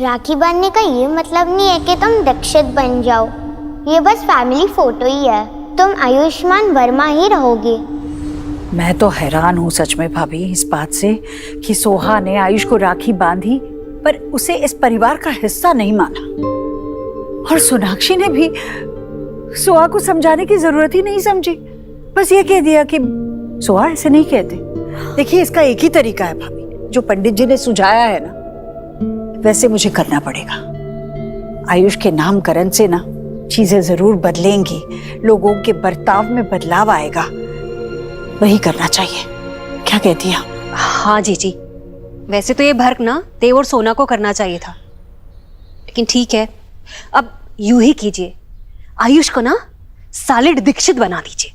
राखी बांधने का ये मतलब नहीं है कि तुम दीक्षित बन जाओ। ये बस फैमिली फोटो ही है। तुम आयुष्मान वर्मा ही रहोगे। मैं तो हैरान हूँ सच में भाभी इस बात से कि सोहा ने आयुष को राखी बांधी पर उसे इस परिवार का हिस्सा नहीं माना। और सोनाक्षी ने भी सोहा को समझाने की जरूरत ही नहीं समझी, बस ये कह दिया कि सोहा ऐसे नहीं कहते। देखिए इसका एक ही तरीका है भाभी, जो पंडित जी ने सुझाया है ना वैसे मुझे करना पड़ेगा। आयुष के नामकरण से ना चीजें जरूर बदलेंगी, लोगों के बर्ताव में बदलाव आएगा, वही करना चाहिए। क्या कहती हैं? हाँ जीजी, वैसे तो ये भर्क ना देव और सोना को करना चाहिए था, लेकिन ठीक है अब यूं ही कीजिए, आयुष को ना सॉलिड दीक्षित बना दीजिए।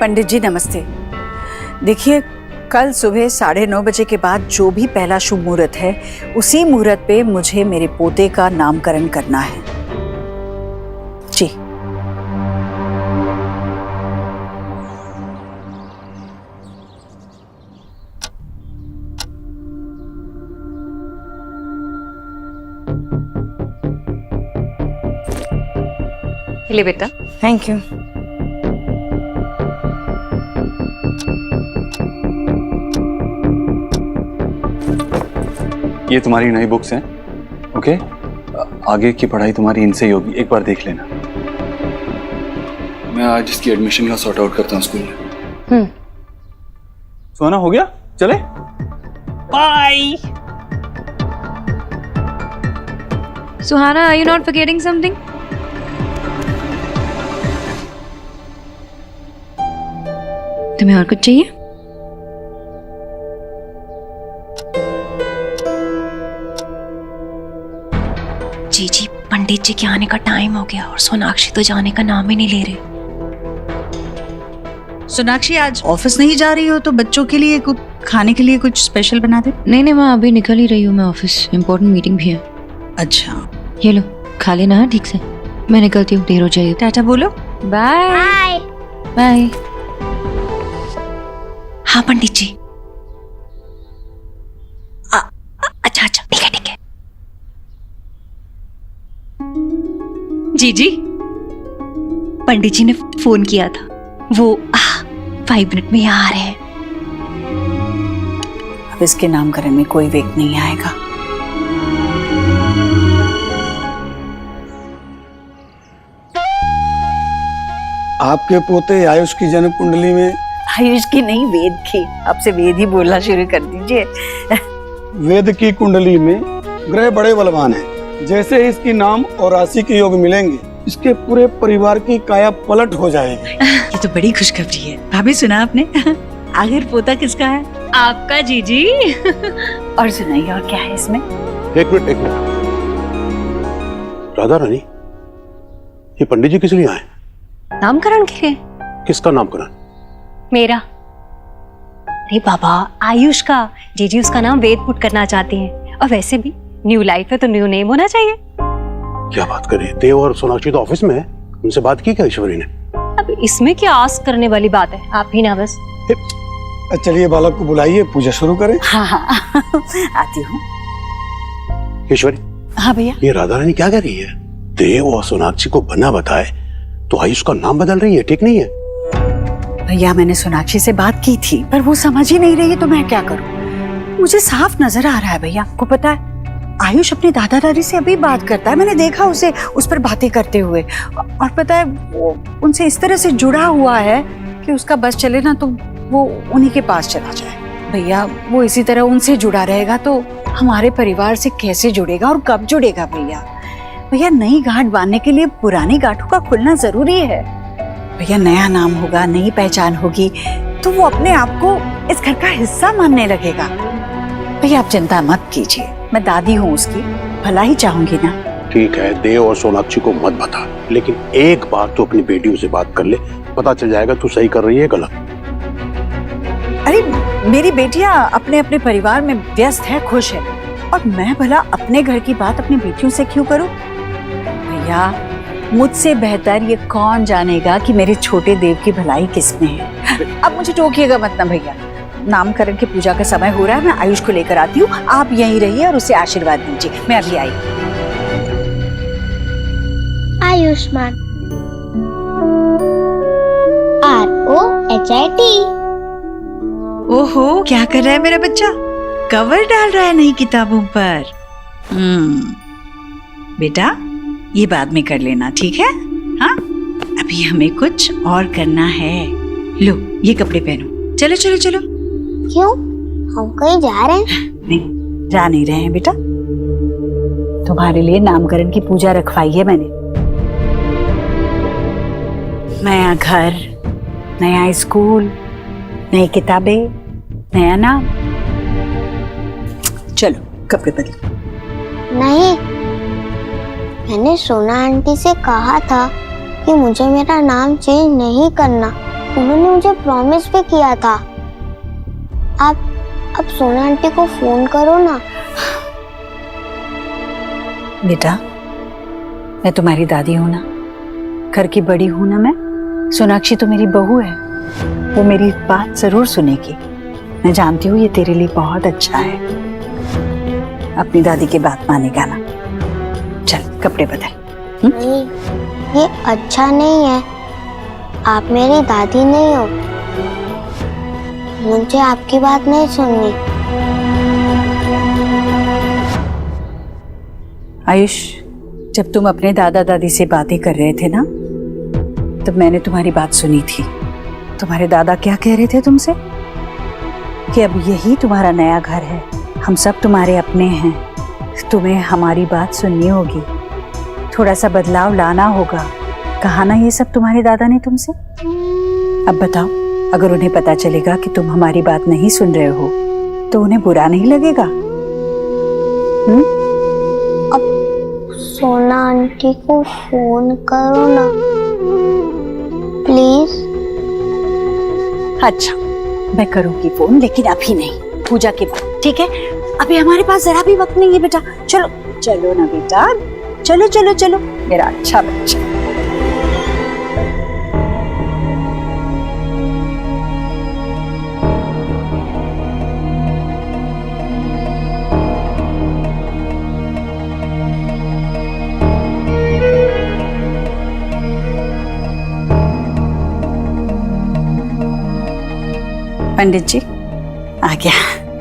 पंडित जी नमस्ते। देखिए कल सुबह 9:30 बजे के बाद जो भी पहला शुभ मुहूर्त है उसी मुहूर्त पे मुझे मेरे पोते का नामकरण करना है जी। ले बेटा। Thank you. ये तुम्हारी नई बुक्स हैं, ओके? आगे की पढ़ाई तुम्हारी इनसे ही होगी, एक बार देख लेना। मैं आज इसकी एडमिशन का सॉर्ट आउट करता हूँ स्कूल में। सोना हो गया, चले? Bye. Suhana, are you not forgetting something? तुम्हें और कुछ चाहिए? जी पंडित जी के आने का टाइम हो गया और सोनाक्षी तो जाने का नाम ही नहीं ले रहे। सोनाक्षी आज ऑफिस नहीं जा रही हो तो बच्चों के लिए कुछ खाने के लिए कुछ स्पेशल बना दे। नहीं माँ, अभी निकल ही रही हूँ मैं ऑफिस, इम्पोर्टेंट मीटिंग भी है। अच्छा ये लो खा लेना ठीक से, मैं निकलती हूँ, देर हो जाएगी। टाटा बोलो। Bye bye. हाँ पंडित जी। अच्छा ठीक है ठीक है। जी पंडित जी ने फोन किया था, वो 5 मिनट में यहाँ आ रहे हैं। अब इसके नामकरण में कोई वेग नहीं आएगा। आपके पोते आयुष की जन्म कुंडली में, आयुष की नहीं वेद की, आपसे वेद ही बोलना शुरू कर दीजिए। वेद की कुंडली में ग्रह बड़े बलवान हैं। जैसे इसकी नाम और राशि के योग मिलेंगे, इसके पूरे परिवार की काया पलट हो जाएगी। ये तो बड़ी खुशखबरी है। भाभी सुना आपने? आखिर पोता किसका है? आपका जीजी। और सुनाइए और क्या है इसमें? एक मिनट। राधा रानी, ये पंडित जी किस लिए आए? नामकरण के लिए। किसका नामकरण? मेरा। अरे बाबा, आयुष का। जीजी उसका नाम वेद पुट करना चाहती हैं, और वैसे भी न्यू लाइफ है तो न्यू नेम होना चाहिए। क्या बात कर रहे हैं? देव और सोनाक्षी तो ऑफिस में है, उनसे बात की क्या ईश्वरी ने? अब इसमें क्या आस्क करने वाली बात है, आप ही ना बस। चलिए बालक को बुलाइए, पूजा शुरू करें। हाँ आती हूँ। ईश्वरी। हाँ भैया। ये राधा रानी क्या कह रही है? देव और सोनाक्षी को बना बताए तो आयुष का नाम बदल रही है, ठीक नहीं है? भैया मैंने सोनाक्षी से बात की थी पर वो समझ ही नहीं रही, तो मैं क्या करूं? मुझे साफ नजर आ रहा है भैया, आपको पता है आयुष अपने दादा दादी से अभी बात करता है, मैंने देखा उसे उस पर बातें करते हुए, और पता है वो उनसे इस तरह से जुड़ा हुआ है कि उसका बस चले ना तो वो उन्हीं के पास चला जाए। भैया वो इसी तरह उनसे जुड़ा रहेगा तो हमारे परिवार से कैसे जुड़ेगा और कब जुड़ेगा? भैया नई गांठ बांधने के लिए पुरानी गांठों का खुलना जरूरी है। भैया नया नाम होगा, नई पहचान होगी तो वो अपने आप को इस घर का हिस्सा मानने लगेगा। भैया आप चिंता मत कीजिए, मैं दादी हूँ उसकी, भला ही चाहूंगी ना। ठीक है, देव और सोनाक्षी को मत बता, लेकिन एक बार तो अपनी बेटियों से बात कर ले, पता चल जाएगा तू सही कर रही है गलत। अरे मेरी बेटियां अपने अपने परिवार में व्यस्त है, खुश है, और मैं भला अपने घर की बात अपनी बेटियों से क्यों करूं? भैया मुझसे बेहतर ये कौन जानेगा कि मेरे छोटे देव की भलाई किसमें है। अब मुझे टोकिएगा मत ना भैया, नामकरण की पूजा का समय हो रहा है, मैं आयुष को लेकर आती हूँ, आप यहीं रहिए और उसे आशीर्वाद दीजिए, मैं अभी आई। आयुष्मान ROHIT। ओहो, क्या कर रहा है मेरा बच्चा? कवर डाल रहा है नई किताबों पर। बेटा ये बाद में कर लेना, ठीक है? हाँ, अभी हमें कुछ और करना है। लो ये कपड़े पहनो, चलो चलो चलो। क्यों, हम कहीं जा रहे हैं? नहीं, जा नहीं रहे हैं बेटा, तुम्हारे लिए नामकरण की पूजा रखवाई है मैंने। नया घर, नया स्कूल, नई किताबें, नया नाम। चलो कपड़े बदलो। नहीं, मैंने सोना आंटी से कहा था कि मुझे मेरा नाम चेंज नहीं करना, उन्होंने मुझे प्रॉमिस भी किया था। आप सोना आंटी को फोन करो ना। बेटा मैं तुम्हारी दादी हूं ना, घर की बड़ी हूं ना मैं। सोनाक्षी तो मेरी बहू है, वो मेरी बात जरूर सुनेगी। मैं जानती हूँ ये तेरे लिए बहुत अच्छा है, अपनी दादी की बात मानेगा ना। चल कपड़े बदल। नहीं, ये अच्छा नहीं है, आप मेरी दादी नहीं हो, मुझे आपकी बात नहीं सुननी। आयुष, जब तुम अपने दादा दादी से बातें कर रहे थे ना, तब मैंने तुम्हारी बात सुनी थी। तुम्हारे दादा क्या कह रहे थे तुमसे? कि अब यही तुम्हारा नया घर है, हम सब तुम्हारे अपने हैं, तुम्हें हमारी बात सुननी होगी, थोड़ा सा बदलाव लाना होगा। कहा ना ये सब तुम्हारे दादा ने तुमसे? अब बताओ, अगर उन्हें पता चलेगा कि तुम हमारी बात नहीं सुन रहे हो तो उन्हें बुरा नहीं लगेगा? अब सोना आंटी को फोन करो ना प्लीज। अच्छा मैं करूंगी फोन, लेकिन अभी नहीं, पूजा के बाद, ठीक है? अभी हमारे पास जरा भी वक्त नहीं है बेटा। चलो चलो ना बेटा, चलो चलो चलो मेरा अच्छा बच्चा। पंडित जी आ गया।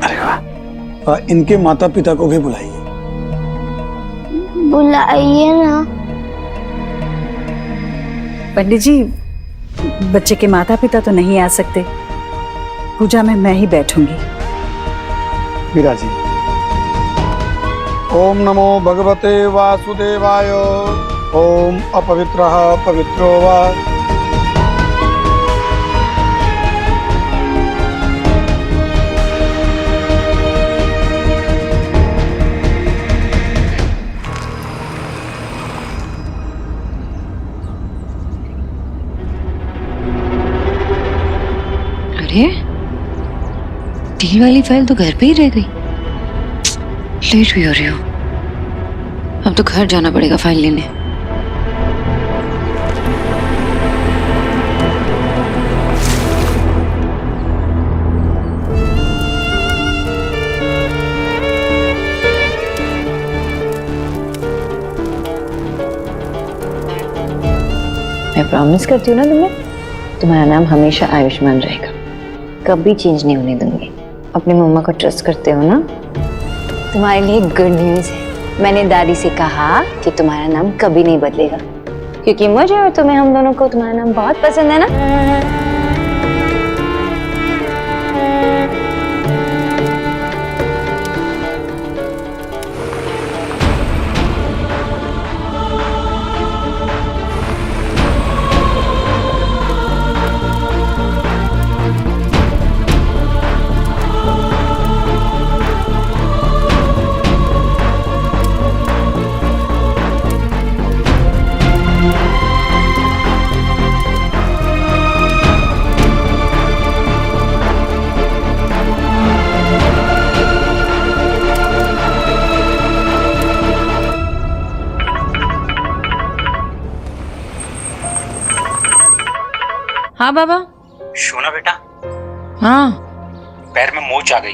अरे वाह, इनके माता पिता को भी बुलाइए। बुलाइए ना। पंडित जी, बच्चे के माता पिता तो नहीं आ सकते, पूजा में मैं ही बैठूंगी। विराजी। ओम नमो भगवते वासुदेवाय। ओम अपवित्रः पवित्रो वा। अरे डील वाली फाइल तो घर पे ही रह गई, लेट भी हो रही हूँ। अब तो घर जाना पड़ेगा फाइल लेने। मैं प्रॉमिस करती हूँ ना तुम्हें, तुम्हारा नाम हमेशा आयुष्मान रहेगा, कभी चेंज नहीं होने दूंगी। अपनी मम्मा को ट्रस्ट करते हो ना? तुम्हारे लिए गुड न्यूज़ है, मैंने दादी से कहा कि तुम्हारा नाम कभी नहीं बदलेगा, क्योंकि मुझे और तुम्हें, हम दोनों को तुम्हारा नाम बहुत पसंद है ना। हाँ बाबा। सोना बेटा, हाँ पैर में मोच आ गई,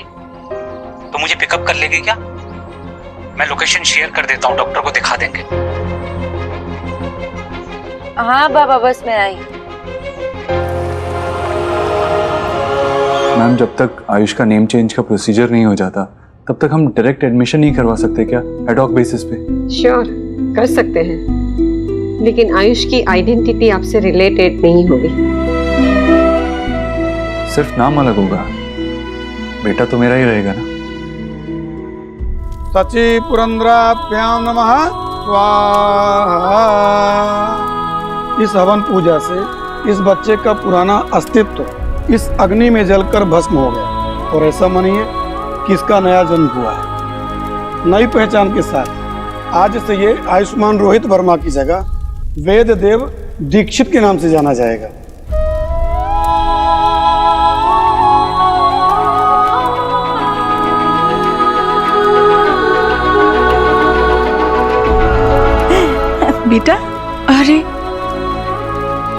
तो मुझे पिकअप कर लेगी क्या? मैं लोकेशन शेयर कर देता हूँ, डॉक्टर को दिखा देंगे। हाँ बाबा, बस मैं आई। मैम, जब तक आयुष का नेम चेंज का प्रोसीजर नहीं हो जाता तब तक हम डायरेक्ट एडमिशन नहीं करवा सकते क्या, एडॉक बेसिस पे? श्योर, कर सकते हैं, लेकिन आयुष की आइडेंटिटी आपसे रिलेटेड नहीं होगी। सिर्फ नाम अलग होगा, बेटा तो मेरा ही रहेगा ना। सची पुरंद्राभ्याम नमः स्वाहा। इस हवन पूजा से इस बच्चे का पुराना अस्तित्व इस अग्नि में जलकर भस्म हो गया और ऐसा मानिए कि इसका नया जन्म हुआ है। नई पहचान के साथ आज से ये आयुष्मान रोहित वर्मा की जगह वेद देव दीक्षित के नाम से जाना जाएगा। बेटा, अरे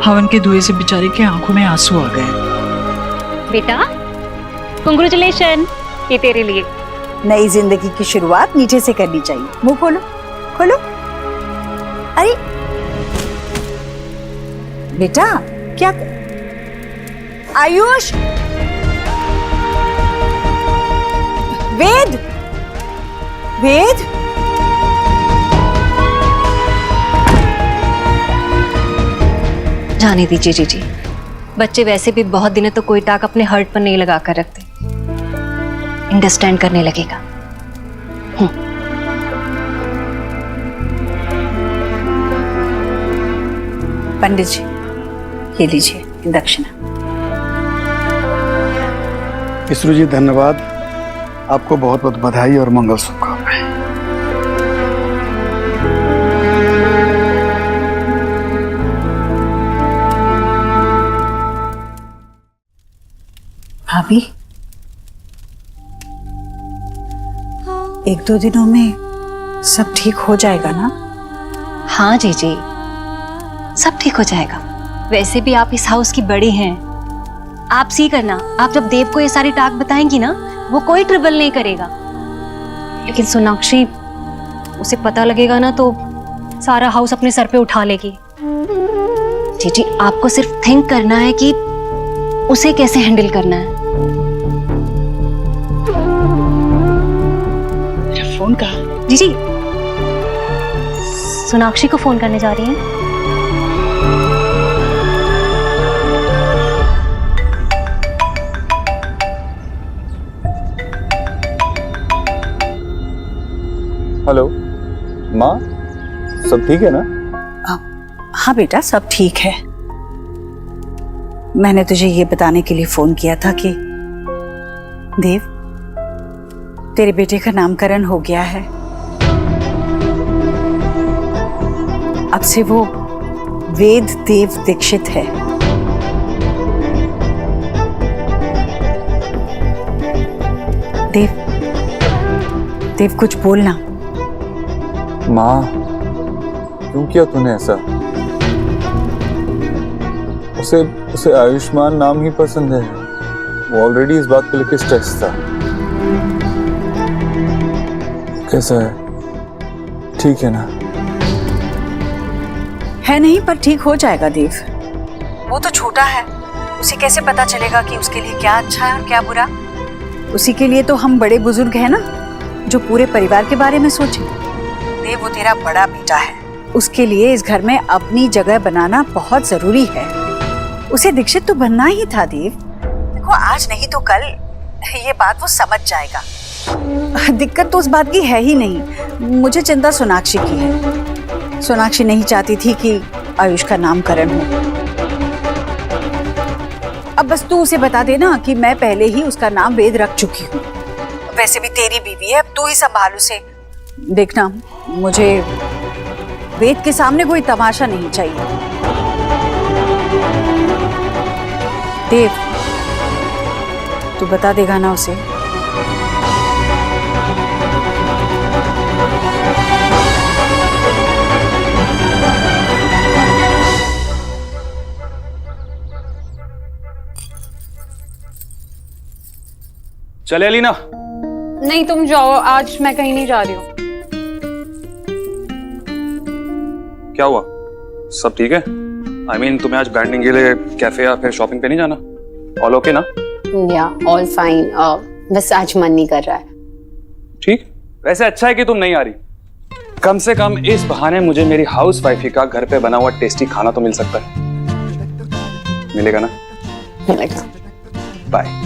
हवन के धुएं से बेचारी के आंखों में आंसू आ गए। बेटा, कांग्रेचुलेशन, ये तेरे लिए। नई जिंदगी की शुरुआत नीचे से करनी चाहिए। मुंह खोलो, खोलो। अरे बेटा, क्या आयुष, वेद, वेद, जाने दीजिए जीजी, बच्चे वैसे भी बहुत दिनों तो कोई टाक अपने हर्ट पर नहीं लगा कर रखते, अंडरस्टैंड करने लगेगा। पंडित जी, ये लीजिए दक्षिणा। इसरू जी धन्यवाद, आपको बहुत बहुत बधाई और मंगल शुभकामनाएं। भाभी, एक दो दिनों में सब ठीक हो जाएगा ना? हाँ जीजी, सब ठीक हो जाएगा। वैसे भी आप इस हाउस की बड़ी हैं, आप सी करना, आप जब देव को ये सारी टाक बताएंगी ना, वो कोई ट्रबल नहीं करेगा। लेकिन सोनाक्षी, उसे पता लगेगा ना तो सारा हाउस अपने सर पे उठा लेगी। जीजी, आपको सिर्फ थिंक करना है कि उसे कैसे हैंडल करना है। मेरा फोन कहाँ? जीजी, सोनाक्षी को फोन करने जा रही हैं। हेलो माँ, सब ठीक है ना? हाँ बेटा, सब ठीक है। मैंने तुझे ये बताने के लिए फोन किया था कि देव, तेरे बेटे का नामकरण हो गया है। अब से वो वेद देव दीक्षित है। देव, देव कुछ बोलना। माँ, क्यों किया तूने ऐसा? उसे आयुष्मान नाम ही पसंद है। वो ऑलरेडी इस बात को लेकर स्ट्रेस था। कैसा है? ठीक है ना? है नहीं, पर ठीक हो जाएगा देव। वो तो छोटा है, उसे कैसे पता चलेगा कि उसके लिए क्या अच्छा है और क्या बुरा। उसी के लिए तो हम बड़े बुजुर्ग हैं ना, जो पूरे परिवार के बारे में सोचे। देव, वो तेरा बड़ा बेटा है, उसके लिए इस घर में अपनी जगह बनाना बहुत जरूरी है। उसे दीक्षित तो बनना ही था देव। देखो, आज नहीं तो कल ये बात वो समझ जाएगा। दिक्कत तो उस बात की है ही नहीं, मुझे चिंता सोनाक्षी की है। सोनाक्षी नहीं चाहती थी कि आयुष का नामकरण हो। अब बस तू उसे बता देना कि मैं पहले ही उसका नाम वेद रख चुकी हूँ। वैसे भी तेरी बीवी है, अब तू ही संभाल उसे। देखना, मुझे वेद के सामने कोई तमाशा नहीं चाहिए। देव, तू बता देगा ना उसे? चले अलीना। नहीं तुम जाओ, आज मैं कहीं नहीं जा रही हूँ। क्या हुआ, सब ठीक है? I mean, तुम्हें आज बैंडिंग के लिए कैफे या फिर शॉपिंग पे नहीं जाना? ऑल ओके ना? या ऑल फाइन, बस आज मन नहीं कर रहा है। ठीक, वैसे अच्छा है कि तुम नहीं आ रही। कम से कम इस बहाने मुझे मेरी हाउस वाइफी का घर पे बना हुआ टेस्टी खाना तो मिल सकता है। मिलेगा ना? मिलेगा। बाय।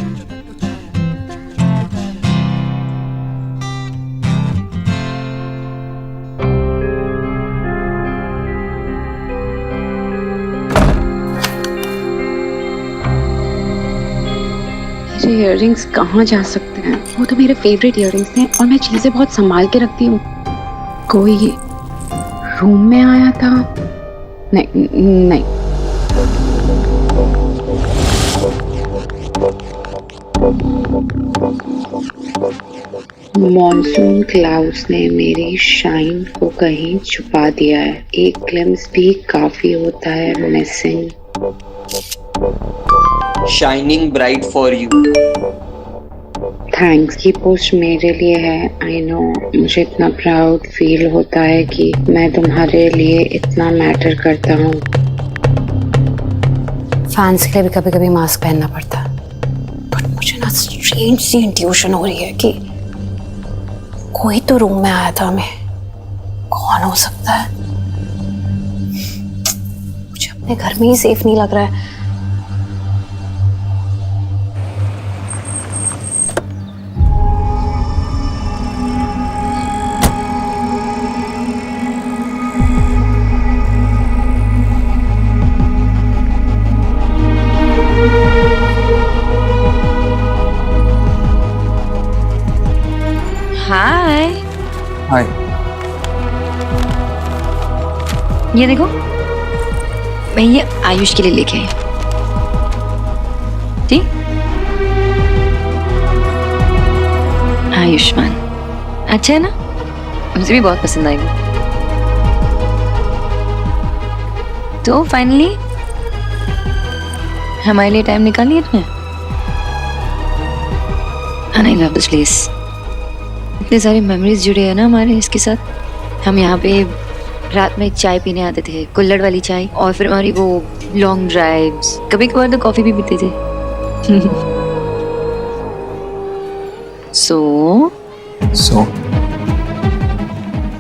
ये इयररिंग्स कहाँ जा सकते हैं? वो तो मेरे फेवरेट इयररिंग्स हैं और मैं चीजें बहुत संभाल के रखती हूँ। कोई रूम में आया था? नहीं नहीं। मॉनसून क्लाउड्स ने मेरी शाइन को कहीं छुपा दिया है। एक ग्लिम्स भी काफी होता है missing. Shining bright for you. Thanks की पोस्ट मेरे लिए है। आई नो, मुझे इतना प्राउड फील होता है कि मैं तुम्हारे लिए इतना मैटर करता हूँ। फैंस के लिए भी कभी कभी मास्क पहनना पड़ता है, बट मुझे ना स्ट्रेंज सी इंट्यूशन हो रही है कि कोई तो रूम में आया था हमें। कौन हो सकता है? मुझे अपने घर में ही सेफ नहीं लग रहा है। हाय। हाय। ये देखो, मैं ये आयुष के लिए लेके आई। ठीक, आयुष्मान अच्छा है ना? मुझे भी बहुत पसंद आएगा। तो फाइनली हमारे लिए टाइम निकालिए तुमने। And I love this place. इतने सारे मेमोरीज जुड़े हैं ना हमारे इसके साथ। हम यहाँ पे रात में चाय पीने आते थे, कुल्हड़ वाली चाय, और फिर हमारी वो लॉन्ग ड्राइव्स, कभी कभार तो कॉफी भी पीते थे। सो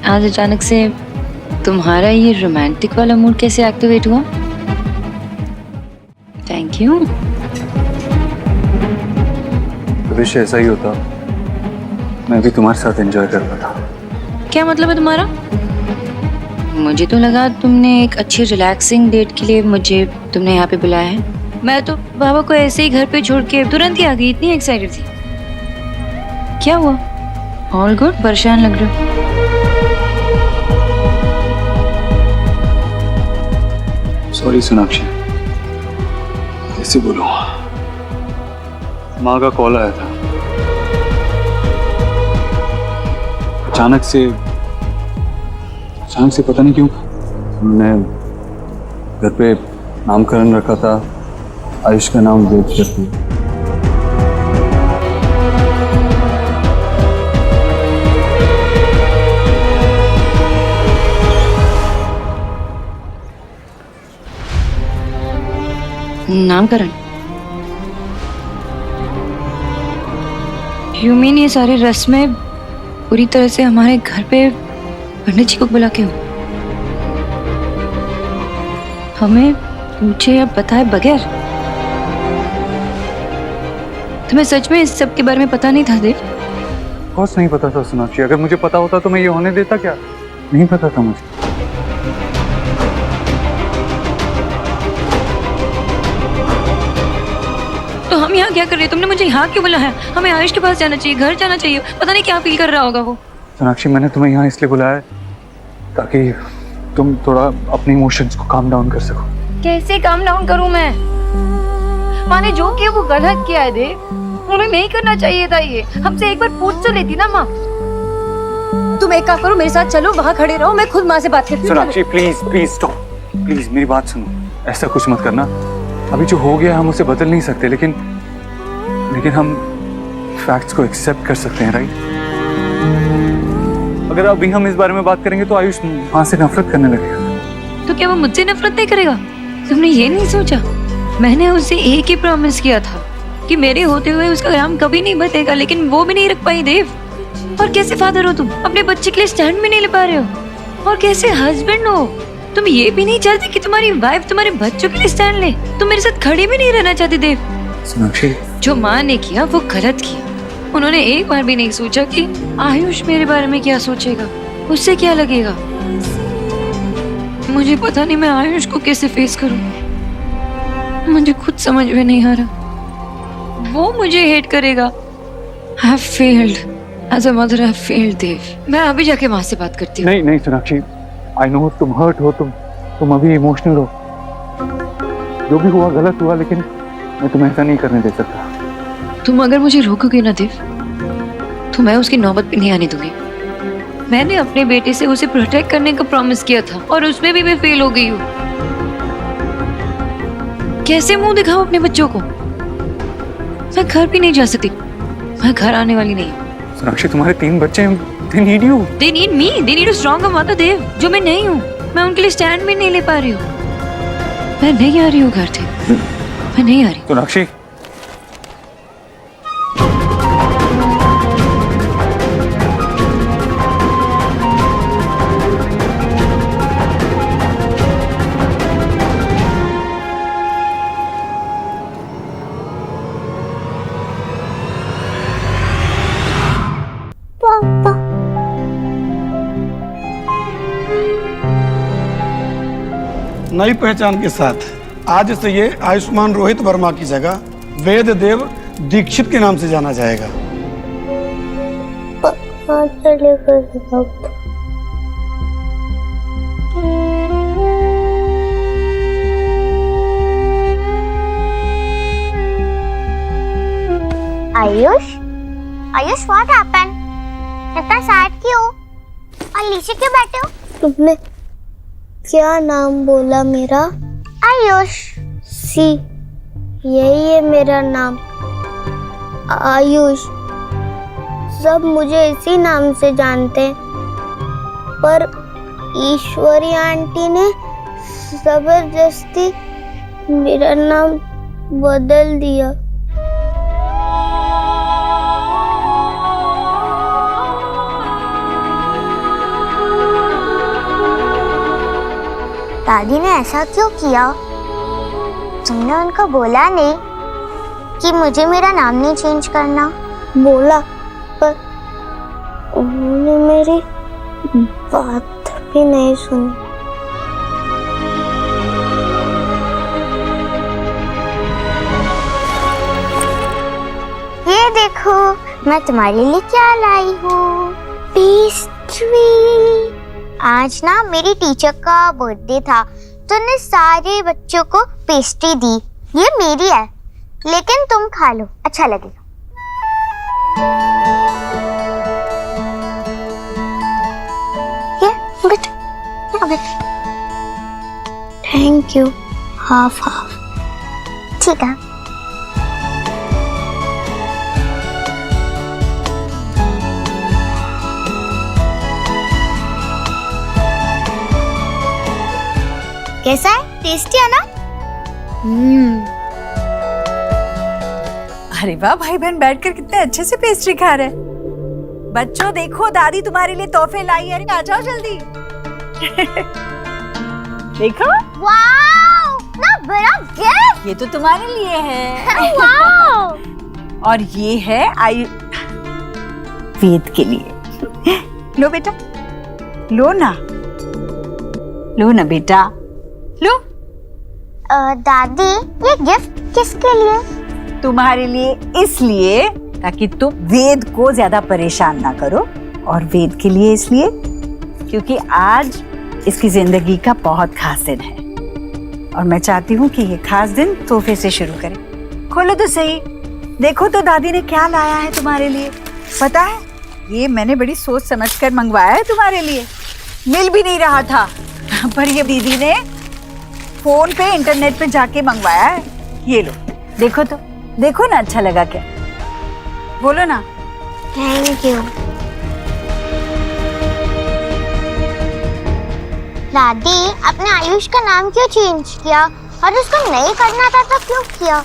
आज अचानक से तुम्हारा ये रोमांटिक वाला मूड कैसे एक्टिवेट हुआ? Thank you. विषय ऐसा ही होता, मैं भी तुम्हारे साथ एंजॉय कर रहा था। क्या मतलब है तुम्हारा? मुझे तो लगा तुमने एक अच्छी रिलैक्सिंग डेट के लिए मुझे तुमने यहाँ पे बुलाया है। मैं तो बाबा को ऐसे ही घर पे छोड़ के तुरंत ही आ गई, इतनी एक्साइटेड थी। क्या हुआ? All good? परेशान लग रहे हो। सॉरी सोनाक्षी, कैसे बोलूं, माँ का कॉल आया था। अचानक से पता नहीं क्यों उन्होंने घर पे नामकरण रखा था, आयुष का नाम वेद कर दिया। नामकरण? यू मीन ये सारी रस्में पूरी तरह से हमारे घर पे पंडित जी को बुला के हो? हमें पूछे या बताए बगैर? तुम्हें सच में इस सब के बारे में पता नहीं था देव? कुछ नहीं पता था सोनाक्षी, अगर मुझे पता होता तो मैं ये होने देता क्या? नहीं पता था मुझे। तो हम यहाँ क्या कर रहे हैं? तुमने मुझे यहाँ क्यों बुलाया? हमें आयुष के पास जाना चाहिए, घर जाना चाहिए। पता नहीं क्या फील कर रहा होगा वो। सोनाक्षी, मैंने तुम्हें यहाँ इसलिए बुलाया है ताकि तुम थोड़ा अपने इमोशंस को काम डाउन कर सको। कैसे काम डाउन करूं मैं? माँ ने जो किया वो गलत किया है देव। उन्हें नहीं करना चाहिए था ये। हमसे एक बार पूछ तो लेती ना माँ। तुम एक काम करो, मेरे साथ चलो, वहाँ खड़े रहो, मैं खुद माँ से बात करती हूँ। सोनाक्षी प्लीज स्टॉप, प्लीज मेरी बात सुनो। ऐसा कुछ मत करना। अभी जो हो गया हम उसे बदल नहीं सकते, लेकिन हम फैक्ट्स को एक्सेप्ट कर सकते हैं, राइट? अगर अभी हम इस बारे में बात करेंगे तो आयुष वहां से नफरत करने लगेगा। तो क्या वो मुझसे नफरत नहीं करेगा? तुमने ये नहीं सोचा? मैंने उसे एक ही प्रॉमिस किया था कि मेरे होते हुए उसका नाम कभी नहीं बतेगा, लेकिन वो भी नहीं रख पाई देव। और कैसे फादर हो तुम? अपने बच्चे के लिए स्टैंड भी नहीं ले पा रहे हो। और कैसे हस्बैंड हो? तुम ये भी नहीं चाहते कि तुम्हारी वाइफ तुम्हारे बच्चों के लिए स्टैंड ले? तुम मेरे साथ खड़े भी नहीं रहना चाहते देव। सोनाक्षी, जो माँ ने किया वो गलत किया। उन्होंने एक बार भी नहीं सोचा कि आयुष मेरे बारे में क्या सोचेगा, उससे क्या लगेगा। मुझे पता नहीं मैं आयुष को कैसे फेस करूं। मुझे खुद समझ में नहीं आ रहा। वो मुझे हेट करेगा। I have failed. As a mother, I have failed, देव। मैं अभी जाके माँ से बात करती हूँ। नहीं सोनाक्षी, आई नो तुम हर्ट हो, तुम अभी इमोशनल हो। जो भी हुआ गलत हुआ, लेकिन मैं तुम्हें ऐसा नहीं करने दे सकता। तुम अगर मुझे रोकोगे ना देव, तो मैं उसकी नौबत भी नहीं आने दूंगी। मैंने अपने बेटे से उसे प्रोटेक्ट करने का प्रॉमिस किया था और उसमें भी मैं फेल हो गई हूँ। कैसे मुंह दिखाऊं अपने बच्चों को? मैं घर भी नहीं जा सकती। मैं घर आने वाली नहीं। सोनाक्षी, तुम्हारे 3 बच्चे हैं, they need you. They need me. They need a stronger mother, देव, जो मैं नहीं हूँ। मैं उनके लिए स्टैंड भी नहीं ले पा रही हूँ। मैं नहीं आ रही हूँ घर से। मैं नहीं आ रही। सोनाक्षी, पापा नई पहचान के साथ आज से ये आयुष्मान रोहित वर्मा की जगह वेद देव दीक्षित के नाम से जाना जाएगा। Ayush, Ayush, what happened? इतना सैड क्यों? और नीचे क्यों बैठे हो? तुमने क्या नाम बोला मेरा? आयुष। सी, यही है मेरा नाम, आयुष। सब मुझे इसी नाम से जानते हैं, पर ईश्वरी आंटी ने जबरदस्ती मेरा नाम बदल दिया। दादी ने ऐसा क्यों किया? तुमने उनको बोला नहीं कि मुझे मेरा नाम नहीं चेंज करना? बोला, पर उन्होंने मेरी बात भी नहीं सुनी। ये देखो, मैं तुम्हारे लिए क्या लाई हूँ, पेस्ट्री। आज ना मेरी टीचर का बर्थडे था, तो उन्हें सारे बच्चों को पेस्ट्री दी। ये मेरी है, लेकिन तुम खा लो, अच्छा लगेगा। Thank you. हाफ हाफ, ठीक है। कैसा है? टेस्टी है ना? अरे वाह, भाई बहन बैठकर कितने अच्छे से पेस्ट्री खा रहे हैं। बच्चों देखो, दादी तुम्हारे लिए तोहफे लाई है, आ जाओ जल्दी। देखो, वाओ, ना बड़ा गिफ्ट। ये तो तुम्हारे लिए है। वाओ। और ये है वेद के लिए। लो बेटा, लो ना, लो ना बेटा, लो। दादी, ये गिफ्ट किसके लिए? तुम्हारे लिए, इसलिए ताकि तुम वेद को ज्यादा परेशान ना करो, और वेद के लिए इसलिए क्योंकि आज इसकी जिंदगी का बहुत खास दिन है, और मैं चाहती हूँ कि ये खास दिन तोहफे से शुरू करें। खोलो तो सही, देखो तो दादी ने क्या लाया है तुम्हारे लिए। पता है, ये मैंने बड़ी सोच समझकर मंगवाया है तुम्हारे लिए। मिल भी नहीं रहा था, पर ये दीदी ने फोन पे इंटरनेट पे जाके मंगवाया है। ये लो, देखो तो, देखो ना, अच्छा लगा क्या? बोलो ना। Thank you. दादी, आपने आयुष का नाम क्यों चेंज किया? और उसको नहीं करना था तो क्यों किया?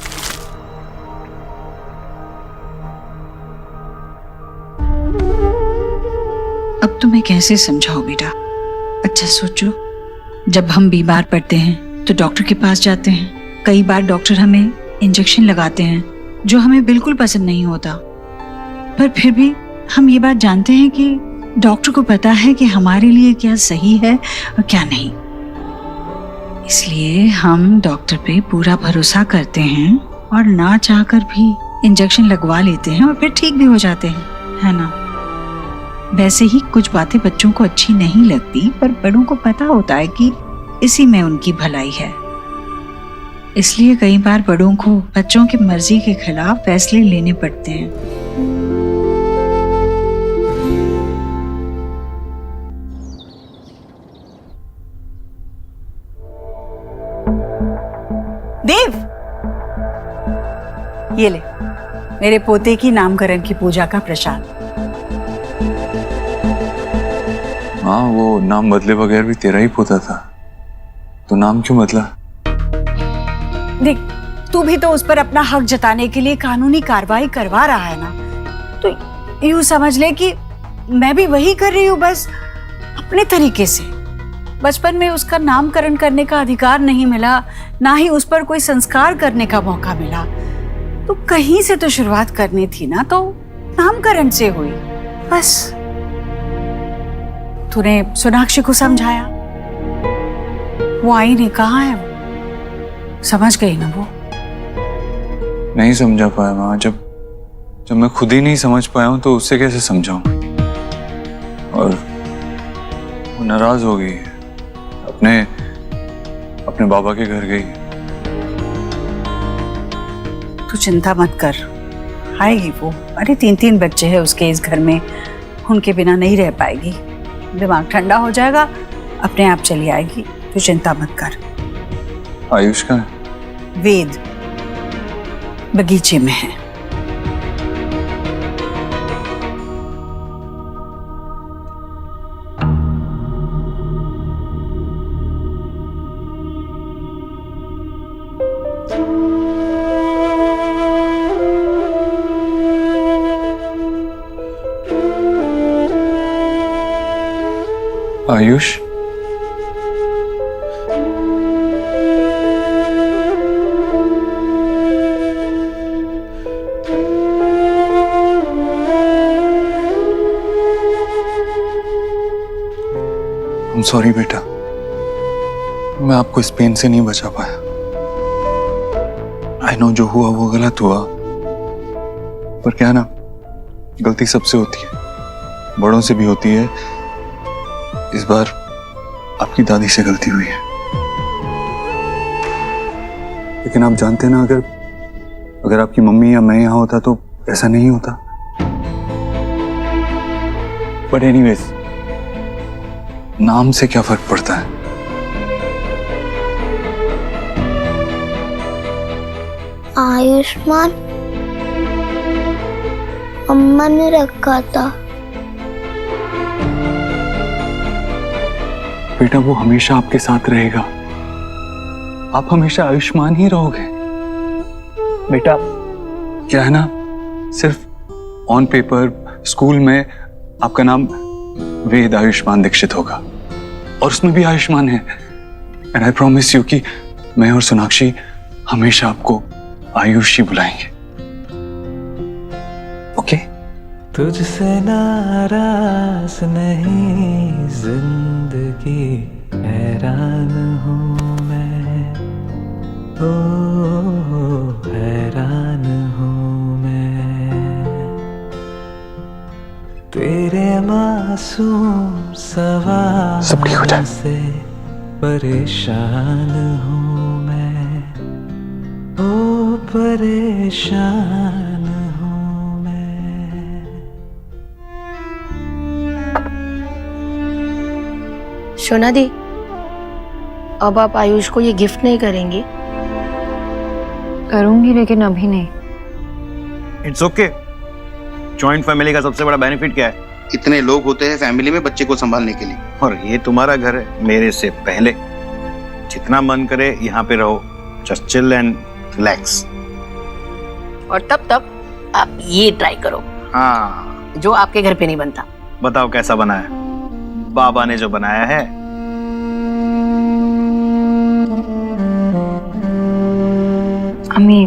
अब तुम्हें कैसे समझाओ बेटा? अच्छा सोचो, जब हम बीमार पड़ते हैं तो डॉक्टर के पास जाते हैं। कई बार डॉक्टर हमें इंजेक्शन लगाते हैं जो हमें बिल्कुल पसंद नहीं होता, पर फिर भी हम ये बात जानते हैं कि डॉक्टर को पता है कि हमारे लिए क्या सही है और क्या नहीं। इसलिए हम डॉक्टर पे पूरा भरोसा करते हैं और ना चाहकर भी इंजेक्शन लगवा लेते हैं और फिर ठीक भी हो जाते हैं, है ना? वैसे ही कुछ बातें बच्चों को अच्छी नहीं लगती, पर बड़ों को पता होता है कि इसी में उनकी भलाई है। इसलिए कई बार बड़ों को बच्चों की मर्जी के खिलाफ फैसले लेने पड़ते हैं। देव, ये ले मेरे पोते की नामकरण की पूजा का प्रसाद। हाँ, वो नाम बदले बगैर भी तेरा ही पोता था, तो नाम क्यों बदला? देख, तू भी तो उस पर अपना हक जताने के लिए कानूनी कार्रवाई करवा रहा है ना, तो यूं समझ ले कि मैं भी वही कर रही हूँ, बस अपने तरीके से। बचपन में उसका नामकरण करने का अधिकार नहीं मिला, ना ही उस पर कोई संस्कार करने का मौका मिला, तो कहीं से तो शुरुआत करनी थी ना, तो नामकरण से हुई बस। तूने सोनाक्षी को समझाया, वो आई नहीं, कहाँ है वो? समझ गई ना वो? नहीं समझा पाया माँ। जब मैं खुद ही नहीं समझ पाया हूँ तो उससे कैसे समझाऊं? और वो नाराज हो गई है, अपने बाबा के घर गई। तू चिंता मत कर, आएगी वो। अरे 3 बच्चे हैं उसके इस घर में, उनके बिना नहीं रह पाएगी। दिमाग ठंडा हो जाएगा, अपने आप चली आएगी, तू चिंता मत कर। आयुष का वेद बगीचे में है। आयुष, सॉरी बेटा, मैं आपको इस पेन से नहीं बचा पाया। आई नो जो हुआ वो गलत हुआ, पर क्या ना, गलती सबसे होती है, बड़ों से भी होती है। इस बार आपकी दादी से गलती हुई है, लेकिन आप जानते ना, अगर आपकी मम्मी या मैं यहाँ होता तो ऐसा नहीं होता। बट एनीवेज, नाम से क्या फर्क पड़ता है? आयुष्मान अम्मा ने रखा था। बेटा, वो हमेशा आपके साथ रहेगा, आप हमेशा आयुष्मान ही रहोगे। बेटा, क्या है ना, सिर्फ ऑन पेपर स्कूल में आपका नाम वेद आयुष्मान दीक्षित होगा, और उसमें भी आयुष्मान है। एंड आई प्रॉमिस यू कि मैं और सोनाक्षी हमेशा आपको आयुष ही बुलाएंगे, ओके? तुझसे नाराज नहीं जिंदगी, हैरान हूँ मैं, ओ हैरान हूँ मैं, तेरे मासूम सवाल से परेशान हूँ मैं, ओ परेशान हूँ मैं। सोना दी, अब आप आयुष को ये गिफ्ट नहीं करेंगी? करूंगी, लेकिन अभी नहीं। इट्स ओके, जॉइंट फैमिली का सबसे बड़ा बेनिफिट क्या है? इतने लोग होते हैं फैमिली में बच्चे को संभालने के लिए। और ये तुम्हारा घर है मेरे से पहले। जितना मन करे यहाँ पे रहो, जस्ट चिल एंड रिलैक्स। और तब तक आप ये ट्राई करो। हाँ, जो आपके घर पे नहीं बनता। बताओ कैसा बना है? बाबा ने जो बनाया है। अम्मी,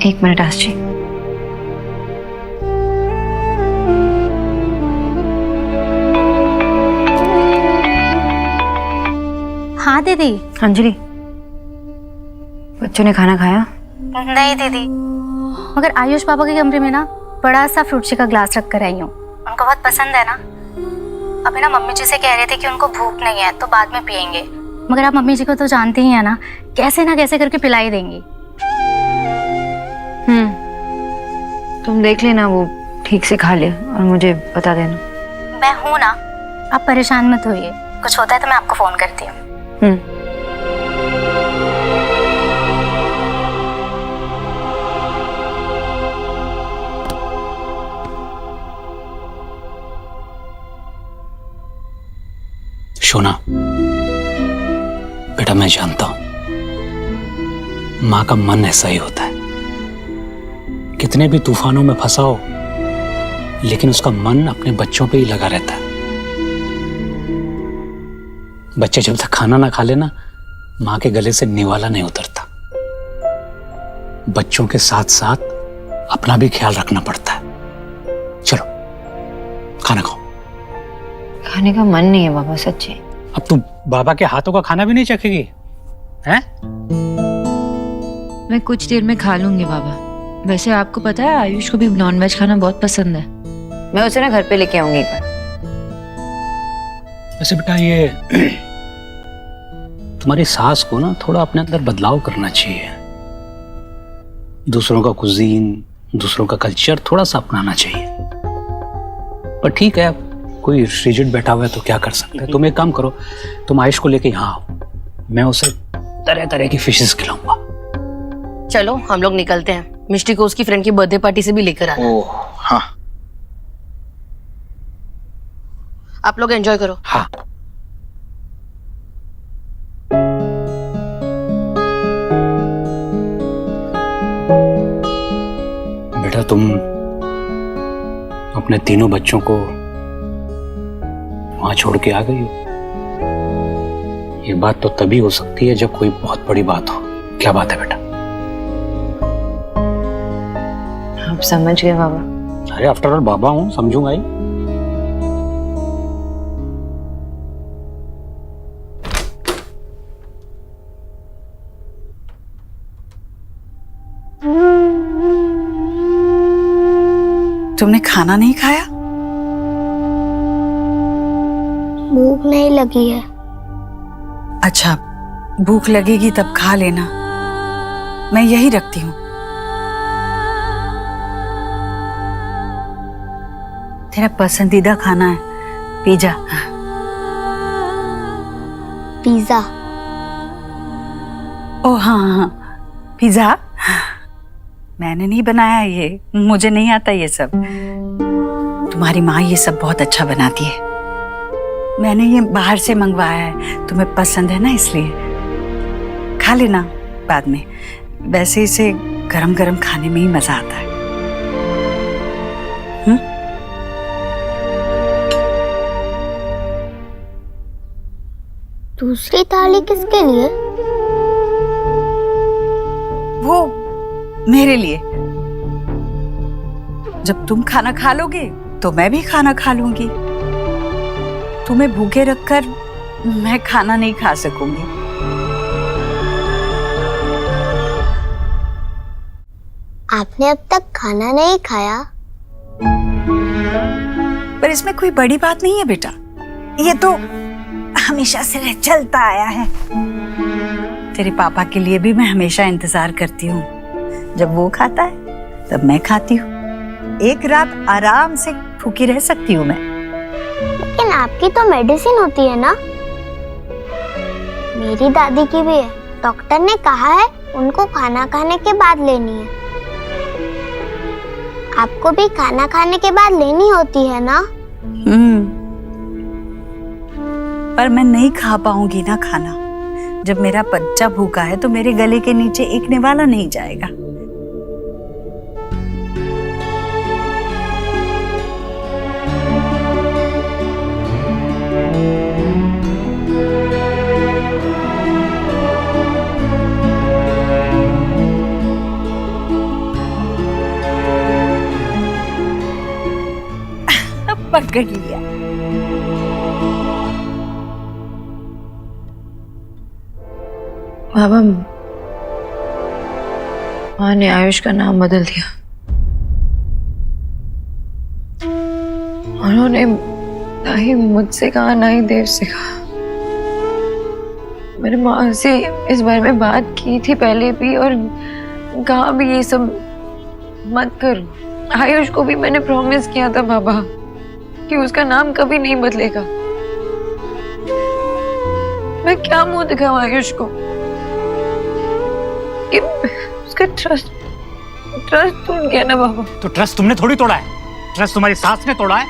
एक मिनट आशी। हाँ दीदी। अंजलि, बच्चों ने खाना खाया? नहीं दीदी, मगर आयुष पापा के कमरे में ना बड़ा सा फ्रूट शेक का ग्लास रख कर आई हूँ। उनको बहुत पसंद है ना। अभी ना मम्मी जी से कह रहे थे कि उनको भूख नहीं है तो बाद में पियेंगे, मगर आप मम्मी जी को तो जानती ही है ना कैसे करके पिला ही देंगी। तुम देख लेना, वो ठीक से खा ले और मुझे बता देना। मैं हूँ ना, आप परेशान मत होइए। कुछ होता है तो मैं आपको फोन करती हूँ। शोना, बेटा मैं जानता हूं मां का मन ऐसा ही होता है। कितने भी तूफानों में फंसा हो, लेकिन उसका मन अपने बच्चों पे ही लगा रहता है। बच्चे जब तक खाना ना खा लेना, मां के गले से निवाला नहीं उतरता। बच्चों के साथ साथ अपना भी ख्याल रखना पड़ता है। चलो खाना खाओ। खाने का मन नहीं है बाबा, सच्ची। अब तू बाबा के हाथों का खाना भी नहीं चखेगी हैं? मैं कुछ देर में खा लूंगी बाबा। वैसे आपको पता है आयुष को भी नॉनवेज खाना बहुत पसंद है। मैं उसे ना घर पे लेके आऊंगी एक बार। वैसे बेटा ये तुम्हारी सास को ना थोड़ा अपने अंदर बदलाव करना चाहिए। दूसरों का कुजीन, दूसरों का कल्चर थोड़ा सा अपनाना चाहिए। पर ठीक है, कोई रिजिड बैठा हुआ है तो क्या कर सकते हैं। तुम एक काम करो, तुम आयुष को लेके यहाँ आओ, मैं उसे तरह तरह की फिशेस खिलाऊंगा। चलो हम लोग निकलते हैं। मिष्टी को उसकी फ्रेंड की बर्थडे पार्टी से भी लेकर आना। ओह हाँ, आप लोग एंजॉय करो। हाँ। बेटा तुम अपने तीनों बच्चों को वहां छोड़ के आ गई हो। ये बात तो तभी हो सकती है जब कोई बहुत बड़ी बात हो। क्या बात है बेटा? आप समझ गए बाबा? अरे आफ्टर ऑल बाबा हूं, समझूंगा ही। तुमने खाना नहीं खाया? भूख नहीं लगी है। अच्छा, भूख लगेगी तब खा लेना, मैं यही रखती हूँ। तेरा पसंदीदा खाना है पिज्जा। पिज्जा? ओह हाँ, पिज्जा मैंने नहीं बनाया, ये मुझे नहीं आता ये सब। तुम्हारी माँ ये सब बहुत अच्छा बनाती है। मैंने ये बाहर से मंगवाया है, तुम्हें पसंद है ना इसलिए। खा लेना बाद में। वैसे इसे गरम गरम खाने में ही मजा आता है। दूसरी थाली किसके लिए? वो मेरे लिए। जब तुम खाना खा लोगे तो मैं भी खाना खा लूंगी। तुम्हें भूखे रखकर मैं खाना नहीं खा सकूंगी। आपने अब तक खाना नहीं खाया? पर इसमें कोई बड़ी बात नहीं है बेटा, ये तो हमेशा से चलता आया है। तेरे पापा के लिए भी मैं हमेशा इंतजार करती हूँ। जब वो खाता है तब मैं खाती हूँ। एक रात आराम से भूखी रह सकती हूँ मैं। लेकिन आपकी तो मेडिसिन होती है ना? मेरी दादी की भी है। डॉक्टर ने कहा है उनको खाना खाने के बाद लेनी है। आपको भी खाना खाने के बाद लेनी होती है ना? पर मैं नहीं खा पाऊंगी ना खाना। जब मेरा बच्चा भूखा है तो मेरे गले के नीचे एक निवाला नहीं जाएगा। पकड़ लिया। बाबा, माँ ने आयुष का नाम बदल दिया। उन्होंने ना ही मुझसे कहा ना ही देव से कहा। मेरी माँ से इस बारे में बात की थी पहले भी और कहा भी ये सब मत करो। आयुष को भी मैंने प्रॉमिस किया था बाबा कि उसका नाम कभी नहीं बदलेगा। मैं क्या मुंह दिखाऊं आयुष को कि उसका ट्रस्ट टूट गया ना बाबा। तो ट्रस्ट तुमने थोड़ी तोड़ा है, ट्रस्ट तुम्हारी सास ने तोड़ा है।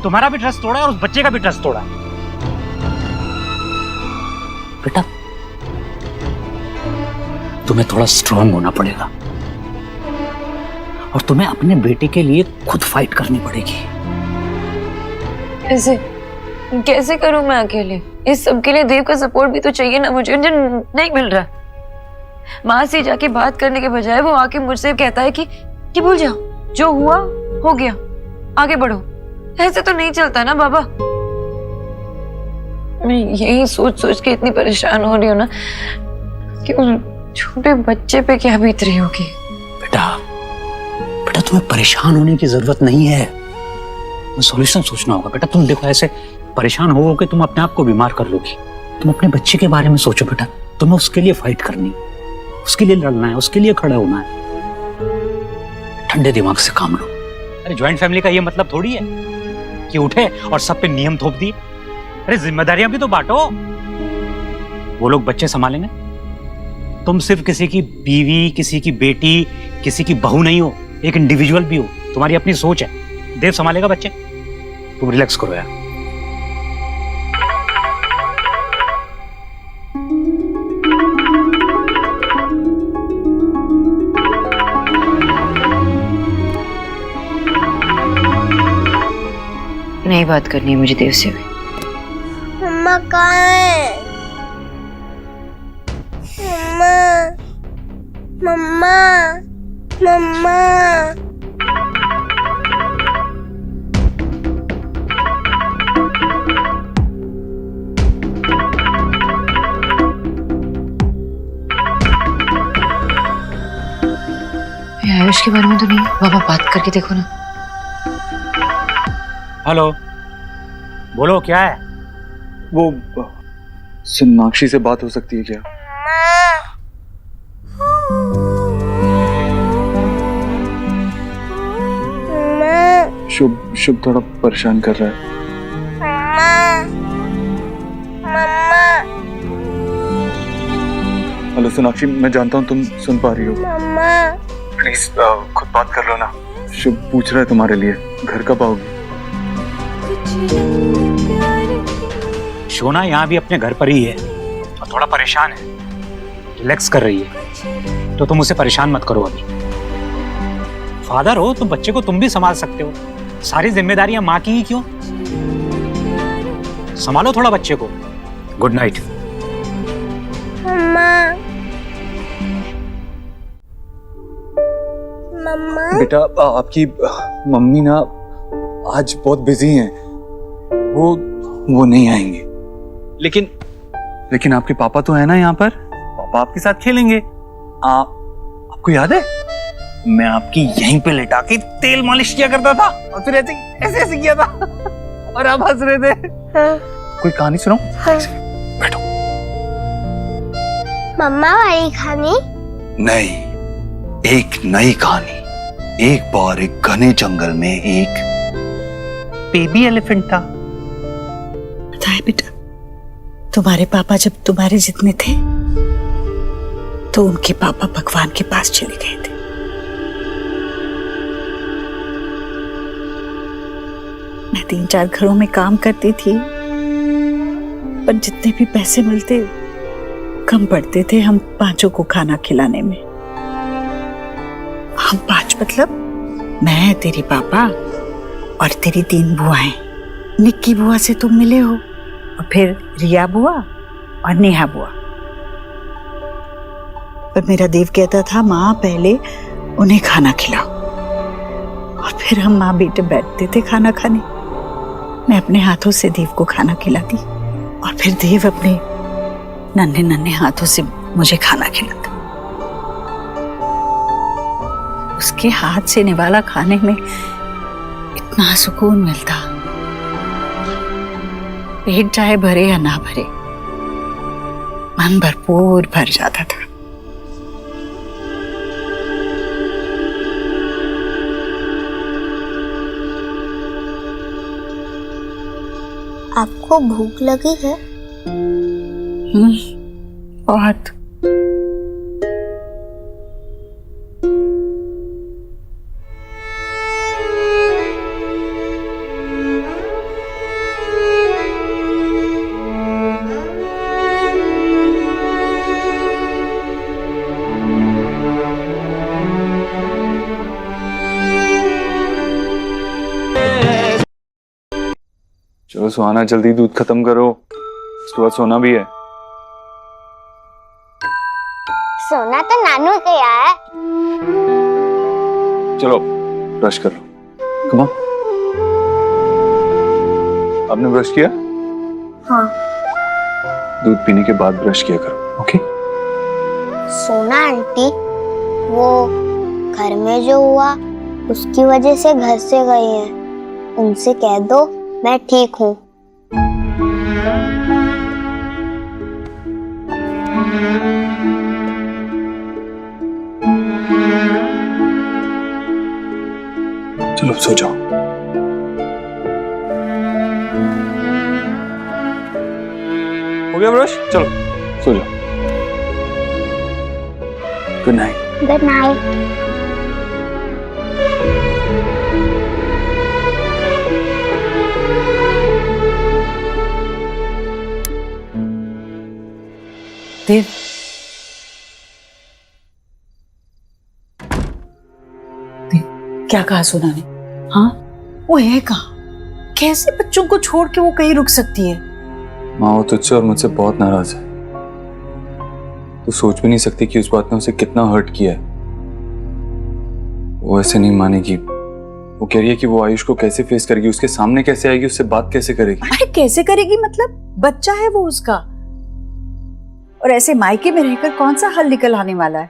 तुम्हारा भी ट्रस्ट तोड़ा है और उस बच्चे का भी ट्रस्ट तोड़ा है। बेटा, तुम्हें थोड़ा स्ट्रांग होना पड़ेगा और तुम्हें अपने बेटे के लिए खुद फाइट करनी पड़ेगी। कैसे करूं मैं अकेले? इस सब के लिए देव का सपोर्ट भी तो चाहिए ना मुझे, जो नहीं मिल रहा। माँ से जाके बात करने के बजाय वो आके मुझसे कहता है कि भूल जाओ, जो हुआ हो गया, आगे बढ़ो। ऐसे तो नहीं चलता ना बाबा। मैं यही सोच सोच के इतनी परेशान हो रही हूँ ना कि उस छोटे बच्चे पे क्या बीत रही होगी। बेटा तुम्हें परेशान होने की जरूरत नहीं है, सॉल्यूशन सोचना होगा। बेटा तुम देखो, ऐसे परेशान होगे तुम अपने आप को बीमार कर लोगी। तुम अपने बच्चे के बारे में सोचो बेटा। तुम्हें उसके लिए फाइट करनी, उसके लिए लड़ना है, उसके लिए खड़ा होना है। ठंडे दिमाग से काम लो। अरे ज्वाइंट फैमिली का ये मतलब थोड़ी है कि उठे और सब पे नियम थोप दिए। अरे जिम्मेदारियां भी तो बांटो। वो लोग बच्चे संभालेंगे, तुम सिर्फ किसी की बीवी, किसी की बेटी, किसी की बहू नहीं हो, एक इंडिविजुअल भी हो। तुम्हारी अपनी सोच है। देव संभालेगा बच्चे, तुम रिलैक्स करो यार। नहीं बात करनी है मुझे देव से भी। मम्मा कहाँ है? मम्मा मम्मा आयुष के बारे में तो नहीं। बाबा बात करके देखो ना। हेलो, बोलो क्या है? वो सोनाक्षी से बात हो सकती है क्या? शुभ थोड़ा परेशान कर रहा है। मम्मा हेलो सोनाक्षी, मैं जानता हूँ तुम सुन पा रही हो। मम्मा प्लीज खुद बात कर लो ना। शुभ पूछ रहा है तुम्हारे लिए, घर कब आओगी? शोना यहाँ भी अपने घर पर ही है और थोड़ा परेशान है, रिलैक्स कर रही है। तो तुम उसे परेशान मत करो। अभी फादर हो तुम, बच्चे को तुम भी संभाल सकते हो। सारी जिम्मेदारियां माँ की ही क्यों? संभालो थोड़ा बच्चे को। Good night. मम्मा बेटा आपकी मम्मी ना आज बहुत बिजी हैं, वो नहीं आएंगे। लेकिन आपके पापा तो है ना यहाँ पर, पापा आपके साथ खेलेंगे। आपको याद है मैं आपकी यहीं पे लेटा के तेल मालिश किया करता था और फिर ऐसे किया था और आप हंस रहे थे। हाँ। कोई कहानी सुनाऊं? हाँ। बैठो। मम्मा वाली कहानी? नहीं, एक नई कहानी। एक बार एक घने जंगल में एक बेबी एलिफेंट था। पता है बेटा, तुम्हारे पापा जब तुम्हारे जितने थे तो उनके पापा भगवान के पास चले गए थे। मैं 3-4 घरों में काम करती थी, पर जितने भी पैसे मिलते कम पड़ते थे हम 5 को खाना खिलाने में। हम 5 मतलब मैं, तेरे पापा और तेरी 3 बुआएं। निक्की बुआ से तुम मिले हो, और फिर रिया बुआ और नेहा बुआ। पर मेरा देव कहता था माँ पहले उन्हें खाना खिलाओ, और फिर हम माँ बेटे बैठते थे खाना खाने। मैं अपने हाथों से देव को खाना खिलाती, और फिर देव अपने नन्हे नन्हे हाथों से मुझे खाना खिलाता। उसके हाथ से निवाला खाने में इतना सुकून मिलता, पेट चाहे भरे या ना भरे, मन भरपूर भर जाता था। आपको भूख लगी है? बहुत। चलो सुहाना, जल्दी दूध खत्म करो, उसके बाद सोना भी है। सोना तो नानू गया है। चलो ब्रश कर लो, कम ऑन। आपने ब्रश किया? हाँ। दूध पीने के बाद ब्रश किया करो, ओके? सोना आंटी, वो घर में जो हुआ उसकी वजह से घर से गई हैं। उनसे कह दो मैं ठीक हूँ। चलो सो जाओ। हो गया ब्रश? चलो सो जाओ। Good night. Good night. Dev, क्या कहा सोना ने? हाँ, वो है कहाँ? कैसे बच्चों को छोड़ के वो कहीं रुक सकती है? माँ वो तुझसे और मुझसे बहुत नाराज है। तू सोच भी नहीं सकती कि उस बात ने उसे कितना हर्ट किया है। वो ऐसे नहीं मानेगी। वो कह रही है कि वो आयुष को कैसे फेस करेगी, उसके सामने कैसे आएगी, उससे बात कैसे करेगी। अरे कैसे करेगी मतलब? बच्चा है वो उसका, और ऐसे मायके में रहकर कौन सा हल निकल आने वाला है?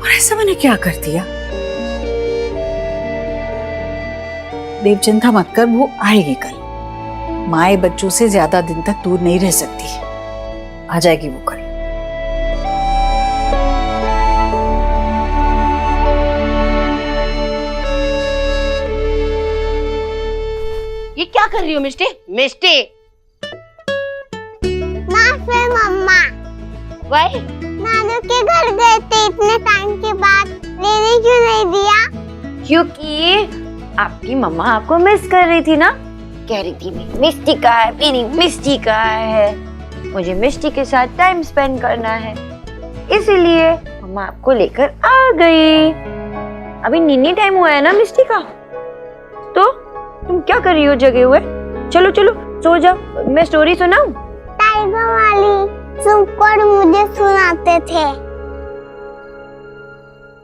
और ऐसा मैंने क्या कर दिया? देव चिंता मत कर, वो आएगी कल। माए बच्चों से ज्यादा दिन तक दूर नहीं रह सकती, आ जाएगी वो कल। ये क्या कर रही हो मिष्टी? मिष्टी फिर मम्मा वही नानू के घर गए थे इतने टाइम के बाद, लेने क्यों नहीं दिया? क्योंकि आपकी मम्मा आपको मिस कर रही थी ना। कह रही थी मिष्टी का है, मेरी मिष्टी का है, मुझे मिष्टी के साथ टाइम स्पेंड करना है, इसीलिए मम्मा आपको लेकर आ गई। अभी नीनी टाइम हुआ है ना मिष्टी का, तो तुम क्या कर रही हो जगे हुए? चलो चलो सो जाओ, मैं स्टोरी सुनाऊं? टाइगर वाली सुपर मुझे सुनाते थे।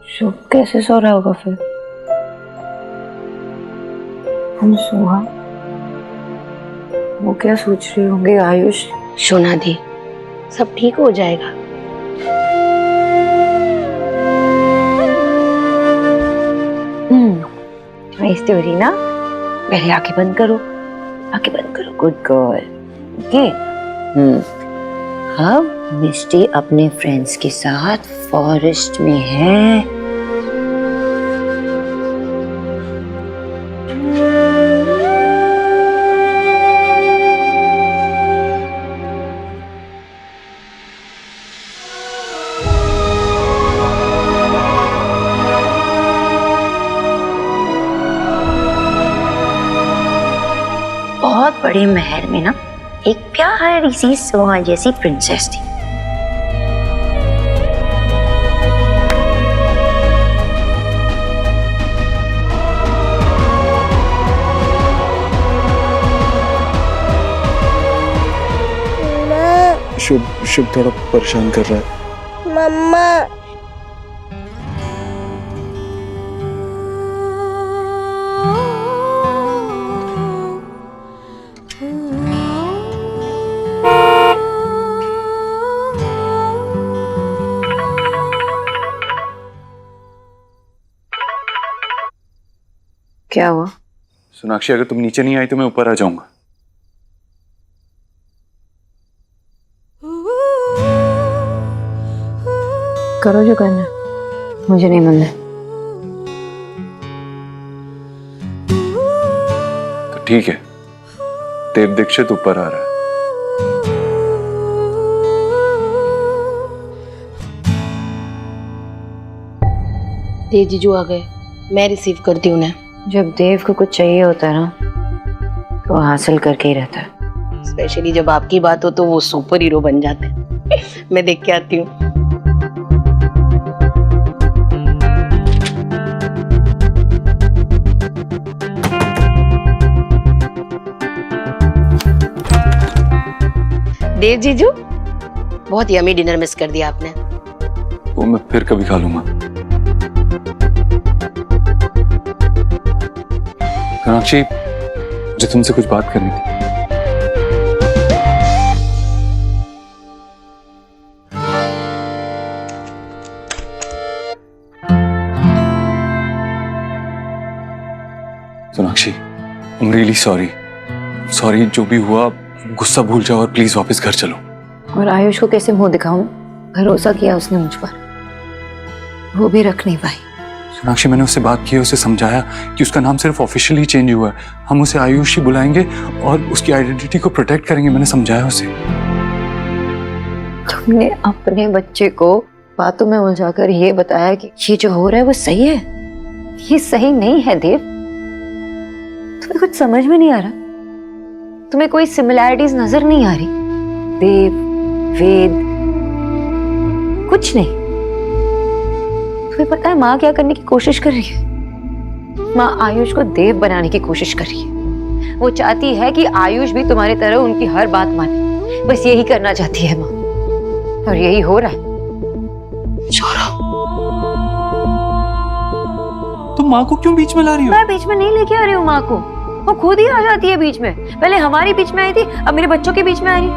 शुभ कैसे सो रहा होगा फिर? हम सोहा, वो क्या सोच रहे होंगे आयुष? सोना दी, सब ठीक हो जाएगा। तुम्हारी स्टोरी ना, पहले आंखें बंद करो, आंखें बंद करो, गुड गर्ल। ओके। अब मिष्टी अपने फ्रेंड्स के साथ फॉरेस्ट में है। बहुत बड़े महल में ना एक प्यारी सी सोहा जैसी प्रिंसेस थी। शुभ शुभ थोड़ा परेशान कर रहा है। मम्मा क्या हुआ? सोनाक्षी, अगर तुम नीचे नहीं आई तो मैं ऊपर आ जाऊंगा। करो जो करना है, मुझे नहीं मन है। तो ठीक है, देव दीक्षित ऊपर आ रहा है। देव जीजू आ गए, मैं रिसीव करती हूँ उन्हें। जब देव को कुछ चाहिए होता है ना तो वो हासिल करके ही रहता है। स्पेशली जब आपकी बात हो तो वो सुपर हीरो बन जाते हैं। मैं देख के आती हूँ। देव जीजू, बहुत यमी डिनर मिस कर दिया आपने। वो मैं फिर कभी खा लूंगा। सोनाक्षी, मुझे तुमसे कुछ बात करनी थी। Sonakshi, I am really sorry, जो भी हुआ गुस्सा भूल जाओ और प्लीज वापस घर चलो। और आयुष को कैसे मुंह दिखाऊं? भरोसा किया उसने मुझ पर, वो भी रख नहीं पाई। सोनाक्षी, मैंने उससे बात की, उसे समझाया कि उसका नाम सिर्फ ऑफिशियली चेंज हुआ है, हम उसे आयुष ही बुलाएंगे और उसकी आइडेंटिटी को प्रोटेक्ट करेंगे। मैंने समझाया उसे। तुमने अपने बच्चे को बातों में उलझाकर ये बताया कि ये जो हो रहा है वो सही है। ये सही नहीं है देव। तुम्हें कुछ समझ में नहीं आ रहा? तुम्हें कोई सिमिलैरिटीज नजर नहीं आ रही? देव, वेद, कुछ नहीं। तुम्हें पता है माँ क्या करने की कोशिश कर रही है? माँ आयुष को देव बनाने की कोशिश कर रही है। वो चाहती है कि आयुष भी तुम्हारी तरह उनकी हर बात माने। बस यही करना चाहती है माँ, और यही हो रहा है। तुम माँ को क्यों बीच में ला रही हो? मैं बीच में नहीं लेके आ रही हूँ माँ को, वो खुद ही आ जाती है बीच में। पहले हमारी बीच में आई थी, अब मेरे बच्चों के बीच में आ रही।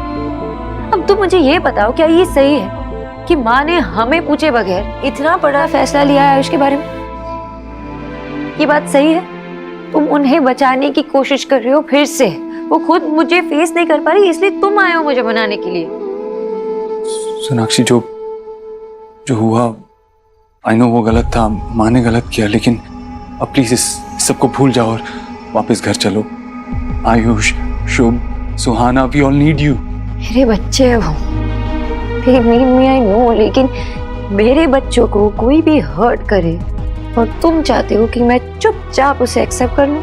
अब तुम मुझे ये बताओ, क्या ये सही है कि माँ ने हमें पूछे बगैर इतना बड़ा फैसला लिया है आयुष के बारे में? ये बात सही है? तुम उन्हें बचाने की कोशिश कर रहे हो फिर से। वो खुद मुझे फेस नहीं कर पा रही, इसलिए तुम आए हो मुझे बनाने के लिए। सोनाक्षी, जो हुआ आई नो वो गलत था, माँ ने गलत किया, लेकिन अब प्लीज इस सबको भूल जाओ और वापस घर चलो। आयुष, शुभ, सुहाना, वी ऑल नीड यू। मेरे बच्चे हैं वो, they need me, I know, लेकिन मेरे बच्चों को कोई भी हर्ट करे और तुम चाहते हो कि मैं चुपचाप उसे एक्सेप्ट कर लूं?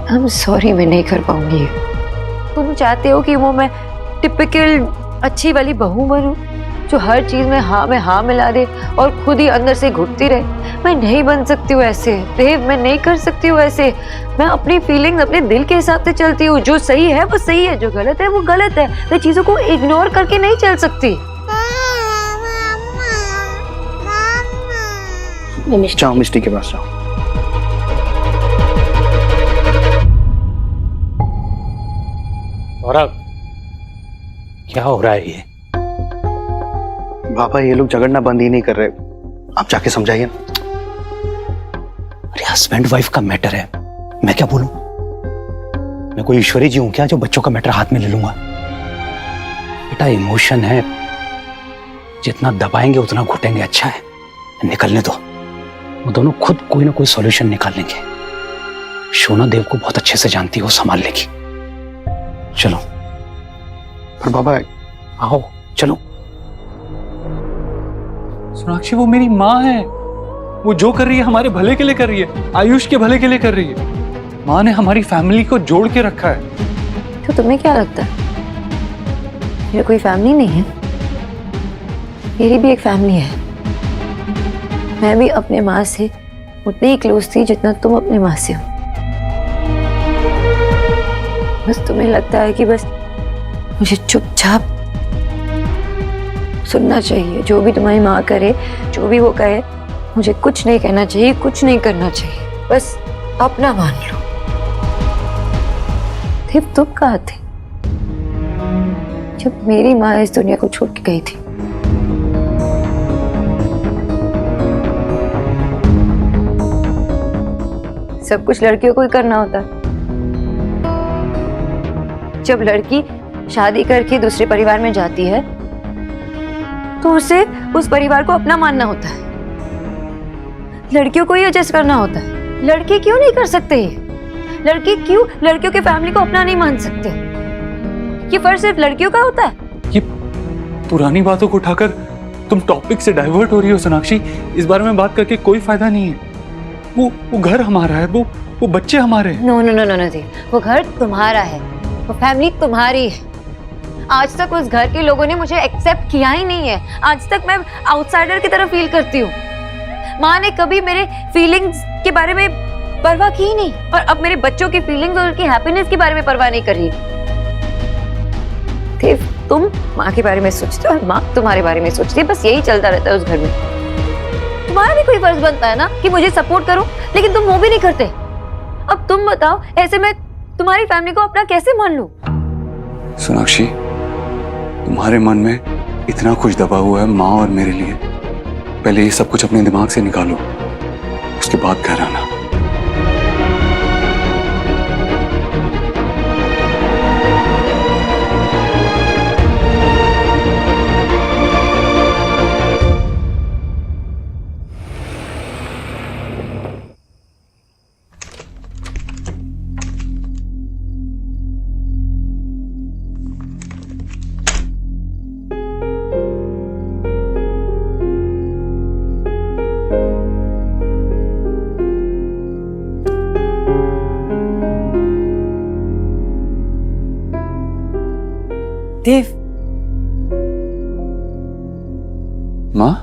I'm sorry, मैं नहीं कर पाऊंगी। तुम चाहते हो कि वो मैं टिपिकल अच्छी वाली बहू बनूं जो हर चीज में हाँ मिला दे और खुद ही अंदर से घुटती रहे? मैं नहीं बन सकती हूँ ऐसे देव, मैं नहीं कर सकती हूँ ऐसे। मैं अपनी फीलिंग्स अपने दिल के हिसाब से चलती हूँ। जो सही है वो सही है, जो गलत है वो गलत है। मैं चीजों को इग्नोर करके नहीं चल सकती। जाओ मिस्टी के पास जाओ। सौरभ, क्या हो रहा है ये? पापा, ये लोग झगड़ना बंद ही नहीं कर रहे, आप जाके समझाइए। अरे हस्बैंड वाइफ का मैटर है, मैं क्या बोलूं? मैं कोई ईश्वरी जी हूं क्या जो बच्चों का मैटर हाथ में ले लूंगा? बेटा इमोशन है, जितना दबाएंगे उतना घुटेंगे। अच्छा है, निकलने दो, वो दोनों खुद कोई ना कोई सॉल्यूशन निकाल लेंगे। शोना देव को बहुत अच्छे से जानती है, वो संभाल लेगी। चलो। पर बाबा, आओ चलो। सोनाक्षी, वो मेरी माँ है, वो जो कर रही है हमारे भले के लिए कर रही है, आयुष के भले के लिए कर रही है। माँ ने हमारी फैमिली को जोड़ के रखा है। तो तुम्हें क्या लगता है मेरी कोई फैमिली नहीं है? मेरी भी एक फैमिली है। मैं भी अपने माँ से उतनी ही क्लोज थी जितना तुम अपने माँ से हो। बस तुम्हें लगता है कि बस मुझे चुपचाप सुनना चाहिए, जो भी तुम्हारी माँ करे, जो भी वो कहे, मुझे कुछ नहीं कहना चाहिए, कुछ नहीं करना चाहिए, बस अपना मान लो। तुम कहाँ थे जब मेरी माँ इस दुनिया को छोड़ के गई थी? सब कुछ लड़कियों को ही करना होता है। जब लड़की शादी करके दूसरे परिवार में जाती है तो उसे उस परिवार को अपना मानना होता है। लड़कियों को ही एडजस्ट करना होता है। लड़के क्यों नहीं कर सकते? लड़के क्यों लड़कियों के फैमिली को अपना नहीं मान सकते? ये फर्ज सिर्फ लड़कियों का होता है? ये पुरानी बातों को उठाकर तुम टॉपिक से डाइवर्ट हो रही हो सोनाक्षी। इस बारे में बात करके कोई फायदा नहीं है। वो घर हमारा है, वो बच्चे हमारे हैं। No no no no no, वो घर तुम्हारा है, वो फैमिली तुम्हारी है। आज तक उस घर के लोगों ने मुझे एक्सेप्ट किया ही नहीं है। आज तक मैं आउटसाइडर की तरह फील करती हूँ। माँ ने कभी मेरे फीलिंग्स के बारे में परवाह की ही नहीं, और अब मेरे बच्चों की फीलिंग्स और उनकी हैप्पीनेस के बारे में परवाह नहीं कर रही। तुम माँ के बारे में सोचते हो और माँ तुम्हारे बारे में सोचती है। बस यही चलता रहता है उस घर में। तुम्हारा भी कोई फर्ज बनता है ना कि मुझे सपोर्ट करो, लेकिन तुम वो भी नहीं करते। अब तुम बताओ, ऐसे में तुम्हारी फैमिली को अपना कैसे मान लूं? सोनाक्षी, तुम्हारे मन में इतना कुछ दबा हुआ है माँ और मेरे लिए। पहले ये सब कुछ अपने दिमाग से निकालो, उसके बाद घर आना। देव, माँ,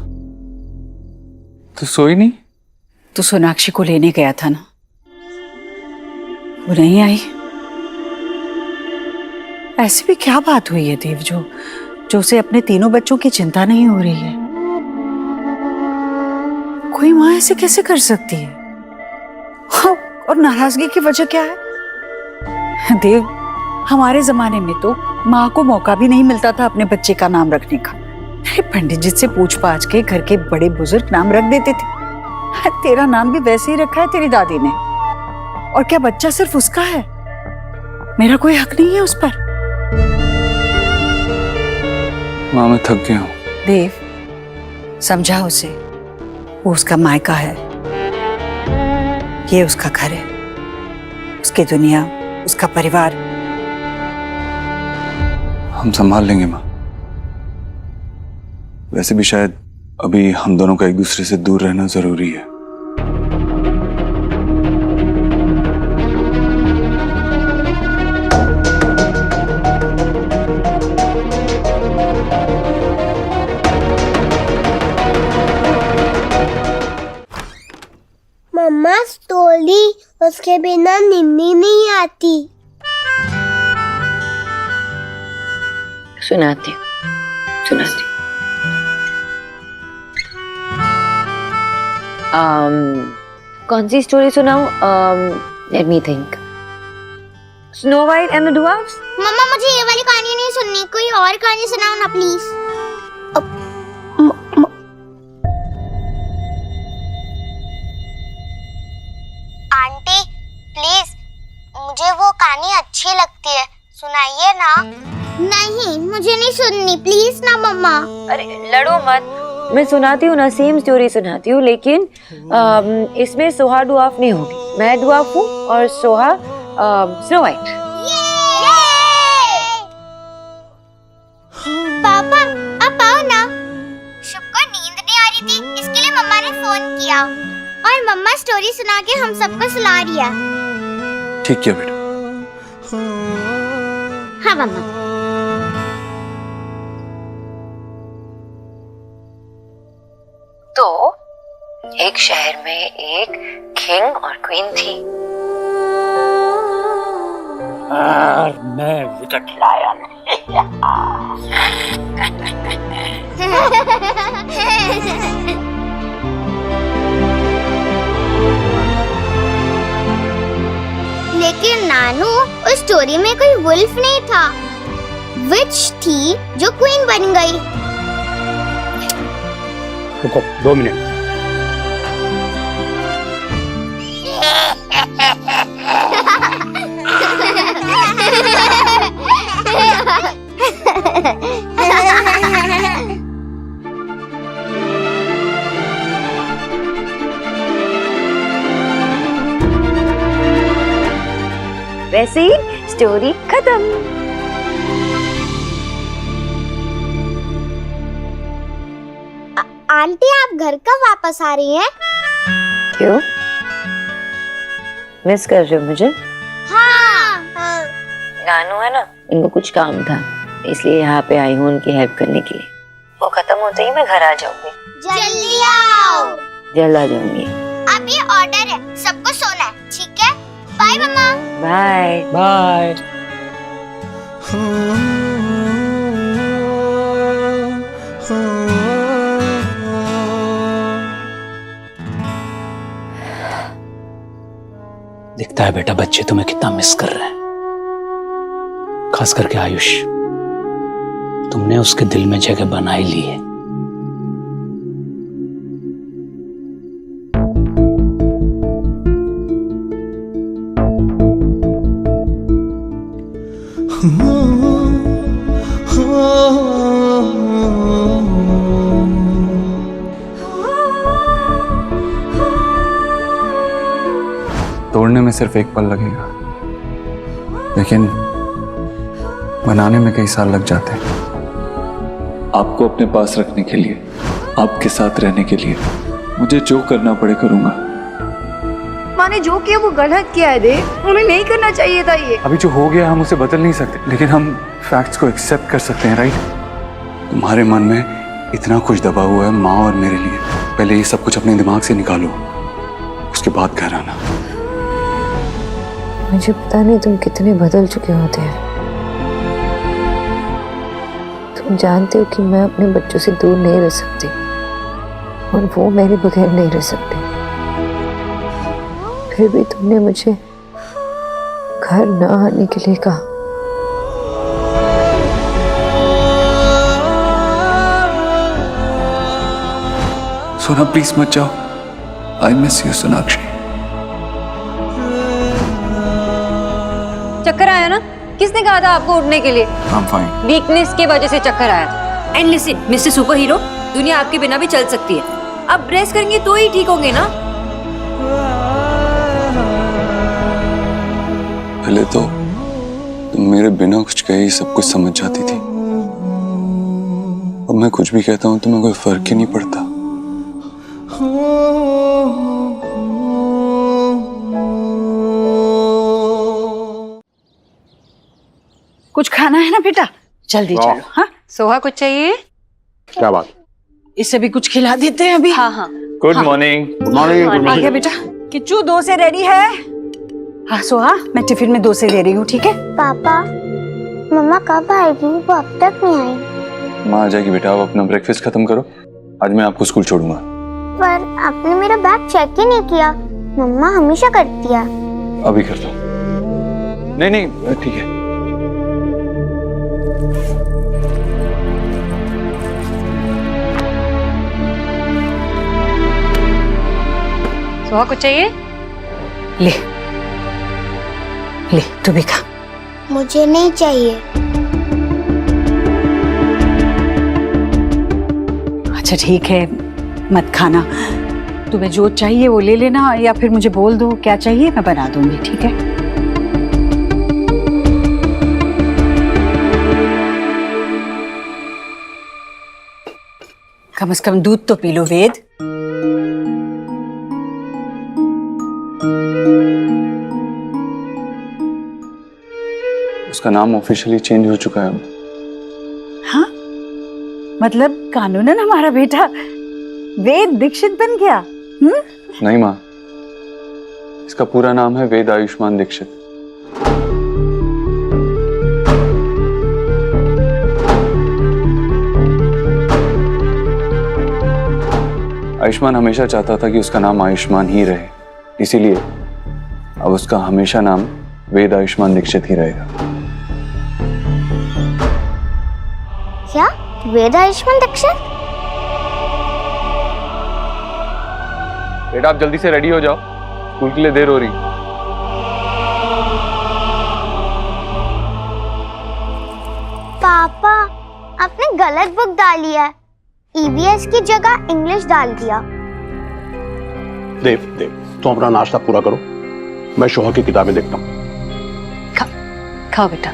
तू सोई नहीं? तू सोनाक्षी को लेने गया था ना, वो नहीं आई। ऐसी भी क्या बात हुई है देव जो उसे अपने तीनों बच्चों की चिंता नहीं हो रही है? कोई माँ ऐसे कैसे कर सकती है? हाँ, और नाराजगी की वजह क्या है? देव, हमारे जमाने में तो माँ को मौका भी नहीं मिलता था अपने बच्चे का नाम रखने का। पंडित जी से पूछ पाछ के घर के बड़े बुजुर्ग नाम रख देते थे। तेरा नाम भी वैसे ही रखा है तेरी दादी ने। और क्या बच्चा सिर्फ उसका है? मेरा कोई हक नहीं है उस पर? माँ, मैं थक गया हूँ। देव, समझा उसे, वो उसका मायका है, ये उसका घर है, उसकी दुनिया, उसका परिवार। हम संभाल लेंगे माँ। वैसे भी शायद अभी हम दोनों का एक दूसरे से दूर रहना जरूरी है। मम्मा, स्टोरी उसके बिना नींद नहीं आती। सुनाती हूँ। कौन सी स्टोरी सुनाऊं? Let me think. Snow white and the dwarfs. मम्मा, मुझे ये वाली कहानी नहीं सुननी, कोई और कहानी सुनाओ ना प्लीज। आंटी प्लीज, मुझे वो कहानी अच्छी लगती है, सुनाइए ना। नहीं, मुझे नहीं सुननी, प्लीज ना मम्मा। अरे लड़ो मत, मैं सुनाती हूँ ना, सेम स्टोरी सुनाती हूँ, लेकिन इसमें सोहा ड्वार्फ नहीं होगी। मैं ड्वार्फ हूँ और सोहा स्नो वाइट। पापा, आप आओ ना। शुभ को नींद नहीं आ रही थी, इसके लिए मम्मा ने फोन किया और मम्मा स्टोरी सुना के हम सबको सुला रही है। ठीक किया बेटा। हाँ मम्मा। तो एक शहर में एक किंग और क्वीन थी और मैं विकेट लाया लेकिन नानू, उस स्टोरी में कोई वुल्फ नहीं था, विच थी जो क्वीन बन गई। रुको 2 मिनट। वैसे ही स्टोरी खत्म। आंटी, आप घर कब वापस आ रही हैं? क्यों, मिस कर रहे हो मुझे? हाँ। नानू है ना, इनको कुछ काम था इसलिए यहाँ पे आई हूँ उनकी हेल्प करने के लिए। वो खत्म होते ही मैं घर आ जाऊंगी। जल्दी आओ। जल्द आ जाऊंगी। अब ये ऑर्डर है, सबको सोना है, ठीक है? बाय मम्मा। Bye bye. दिखता है बेटा बच्चे तुम्हें कितना मिस कर रहे हैं, खास करके आयुष। तुमने उसके दिल में जगह बना ही ली है। तोड़ने में सिर्फ एक पल लगेगा, लेकिन बनाने में कई साल लग जाते हैं। आपको अपने पास रखने के लिए, आपके साथ रहने के लिए मुझे जो करना पड़े करूंगा। माँ ने जो किया वो गलत किया है देव, उन्हें नहीं करना चाहिए था ये। अभी जो हो गया हम उसे बदल नहीं सकते, लेकिन हम फैक्ट्स को एक्सेप्ट कर सकते हैं, राइट? तुम्हारे मन में इतना कुछ दबा हुआ है माँ और मेरे लिए। पहले ये सब कुछ अपने दिमाग से निकालो, उसके बाद घर आना। मुझे पता नहीं तुम कितने बदल चुके होते हैं। तुम जानते हो कि मैं अपने बच्चों से दूर नहीं रह सकती और वो मेरे बगैर नहीं रह सकते। फिर भी तुमने मुझे घर न आने के लिए कहा। सोना प्लीज मत जाओ। I miss you Sonakshi. चक्कर आया ना? किसने कहा था आपको उठने के लिए? I'm fine. वीकनेस की वजह से चक्कर आया था। And listen mister super hero, दुनिया आपके बिना भी चल सकती है। अब रेस्ट करेंगे तो ही ठीक होंगे ना। पहले तो तुम मेरे बिना कुछ कहे ही सब कुछ समझ जाती थी, अब मैं कुछ भी कहता हूँ तुम्हें कोई फर्क ही नहीं पड़ता। कुछ खाना है ना बेटा? जल्दी चलो। हाँ सोहा कुछ चाहिए? क्या बात? इसे भी कुछ खिला देते हैं अभी। हाँ हाँ। Good morning. Good morning. आ गया बेटा। किच्चू 2 से रेडी है? हाँ सोहा, मैं टिफिन में 2 से दे रही हूँ, ठीक है? पापा, मम्मा कब आएगी? वो अब तक नहीं आई। माँ आ जाएगी बेटा, आप अपना ब्रेकफास्ट खत्म करो, आज मैं आपको स्कूल छोड़ूंगा। पर आपने मेरा बैग चेक ही नहीं किया, मम्मा हमेशा करती है। अभी करता हूँ। नहीं ठीक है। सोहा कुछ चाहिए? ले ले तू भी खा। मुझे नहीं चाहिए। अच्छा ठीक है, मत खाना। तुम्हें जो चाहिए वो ले लेना, या फिर मुझे बोल दो क्या चाहिए, मैं बना दूंगी, ठीक है? कम से कम दूध तो पी लो वेद। उसका नाम ऑफिशियली चेंज हो चुका है। हाँ, मतलब कानूनन हमारा बेटा वेद दीक्षित बन गया। नहीं माँ, इसका पूरा नाम है वेद आयुष्मान दीक्षित। आयुष्मान हमेशा चाहता था कि उसका नाम आयुष्मान ही रहे, इसीलिए अब उसका हमेशा नाम वेद आयुष्मान दीक्षित ही रहेगा। क्या वेद आयुष्मान दीक्षित? बेटा आप जल्दी से रेडी हो जाओ, स्कूल के लिए देर हो रही। पापा, आपने गलत बुक डाली है। ईवीएस की जगह इंग्लिश डाल दिया। देव देव, तुम अपना नाश्ता पूरा करो, मैं शोहा की किताबें देखता हूँ। खाओ बेटा।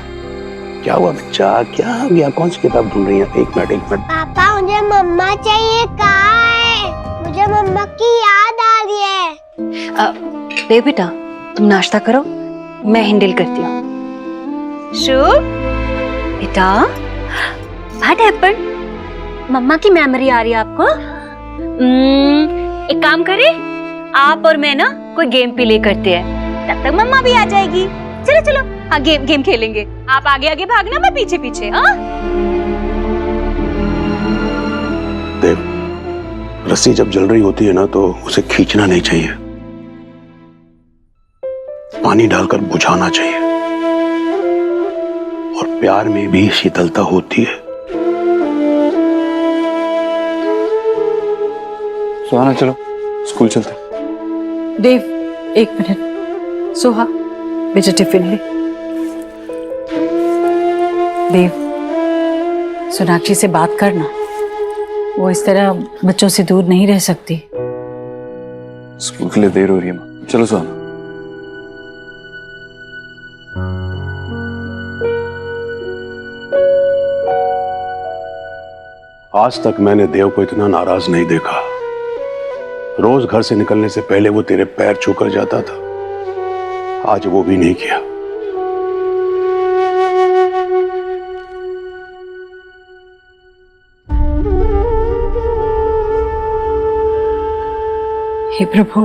क्या हुआ बच्चा, क्या हो गया? कौन सी किताब ढूंढ रही है? एक मिनट। पापा मुझे मम्मा चाहिए, कहाँ है? मुझे मम्मा की याद आ रही है। देव बेटा तुम नाश्ता करो, मैं हैंडल करती हूँ। शुभ बेटा, व्हाट हैपेंड? मम्मा की मेमोरी आ रही है आपको? एक काम करें, आप और मैं ना कोई गेम प्ले करते हैं, तब तक मम्मा भी आ जाएगी। चलो चलो, हाँ गेम खेलेंगे। आप आगे आगे भागना, मैं पीछे पीछे। हाँ देव, रस्सी जब जल रही होती है ना तो उसे खींचना नहीं चाहिए, पानी डालकर बुझाना चाहिए। और प्यार में भी शीतलता होती है। सुहाना चलो स्कूल चलते। देव एक मिनट। सोहा बेटा टिफिन ले। देव, सोनाक्षी से बात करना, वो इस तरह बच्चों से दूर नहीं रह सकती। स्कूल के लिए देर हो रही है माँ, चलो सुहाना। आज तक मैंने देव को इतना नाराज नहीं देखा। रोज घर से निकलने से पहले वो तेरे पैर छूकर जाता था, आज वो भी नहीं किया। हे प्रभु,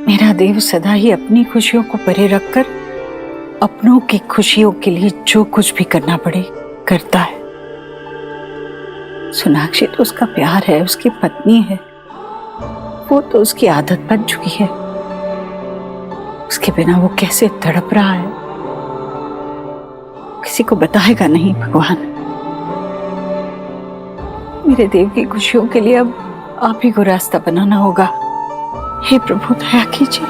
मेरा देव सदा ही अपनी खुशियों को परे रखकर अपनों की खुशियों के लिए जो कुछ भी करना पड़े करता है। सोनाक्षी तो उसका प्यार है, उसकी पत्नी है, वो तो उसकी आदत बन चुकी है। उसके बिना वो कैसे तड़प रहा है, किसी को बताएगा नहीं। भगवान, मेरे देव की खुशियों के लिए अब आप ही को रास्ता बनाना होगा। हे प्रभु दया कीजिए।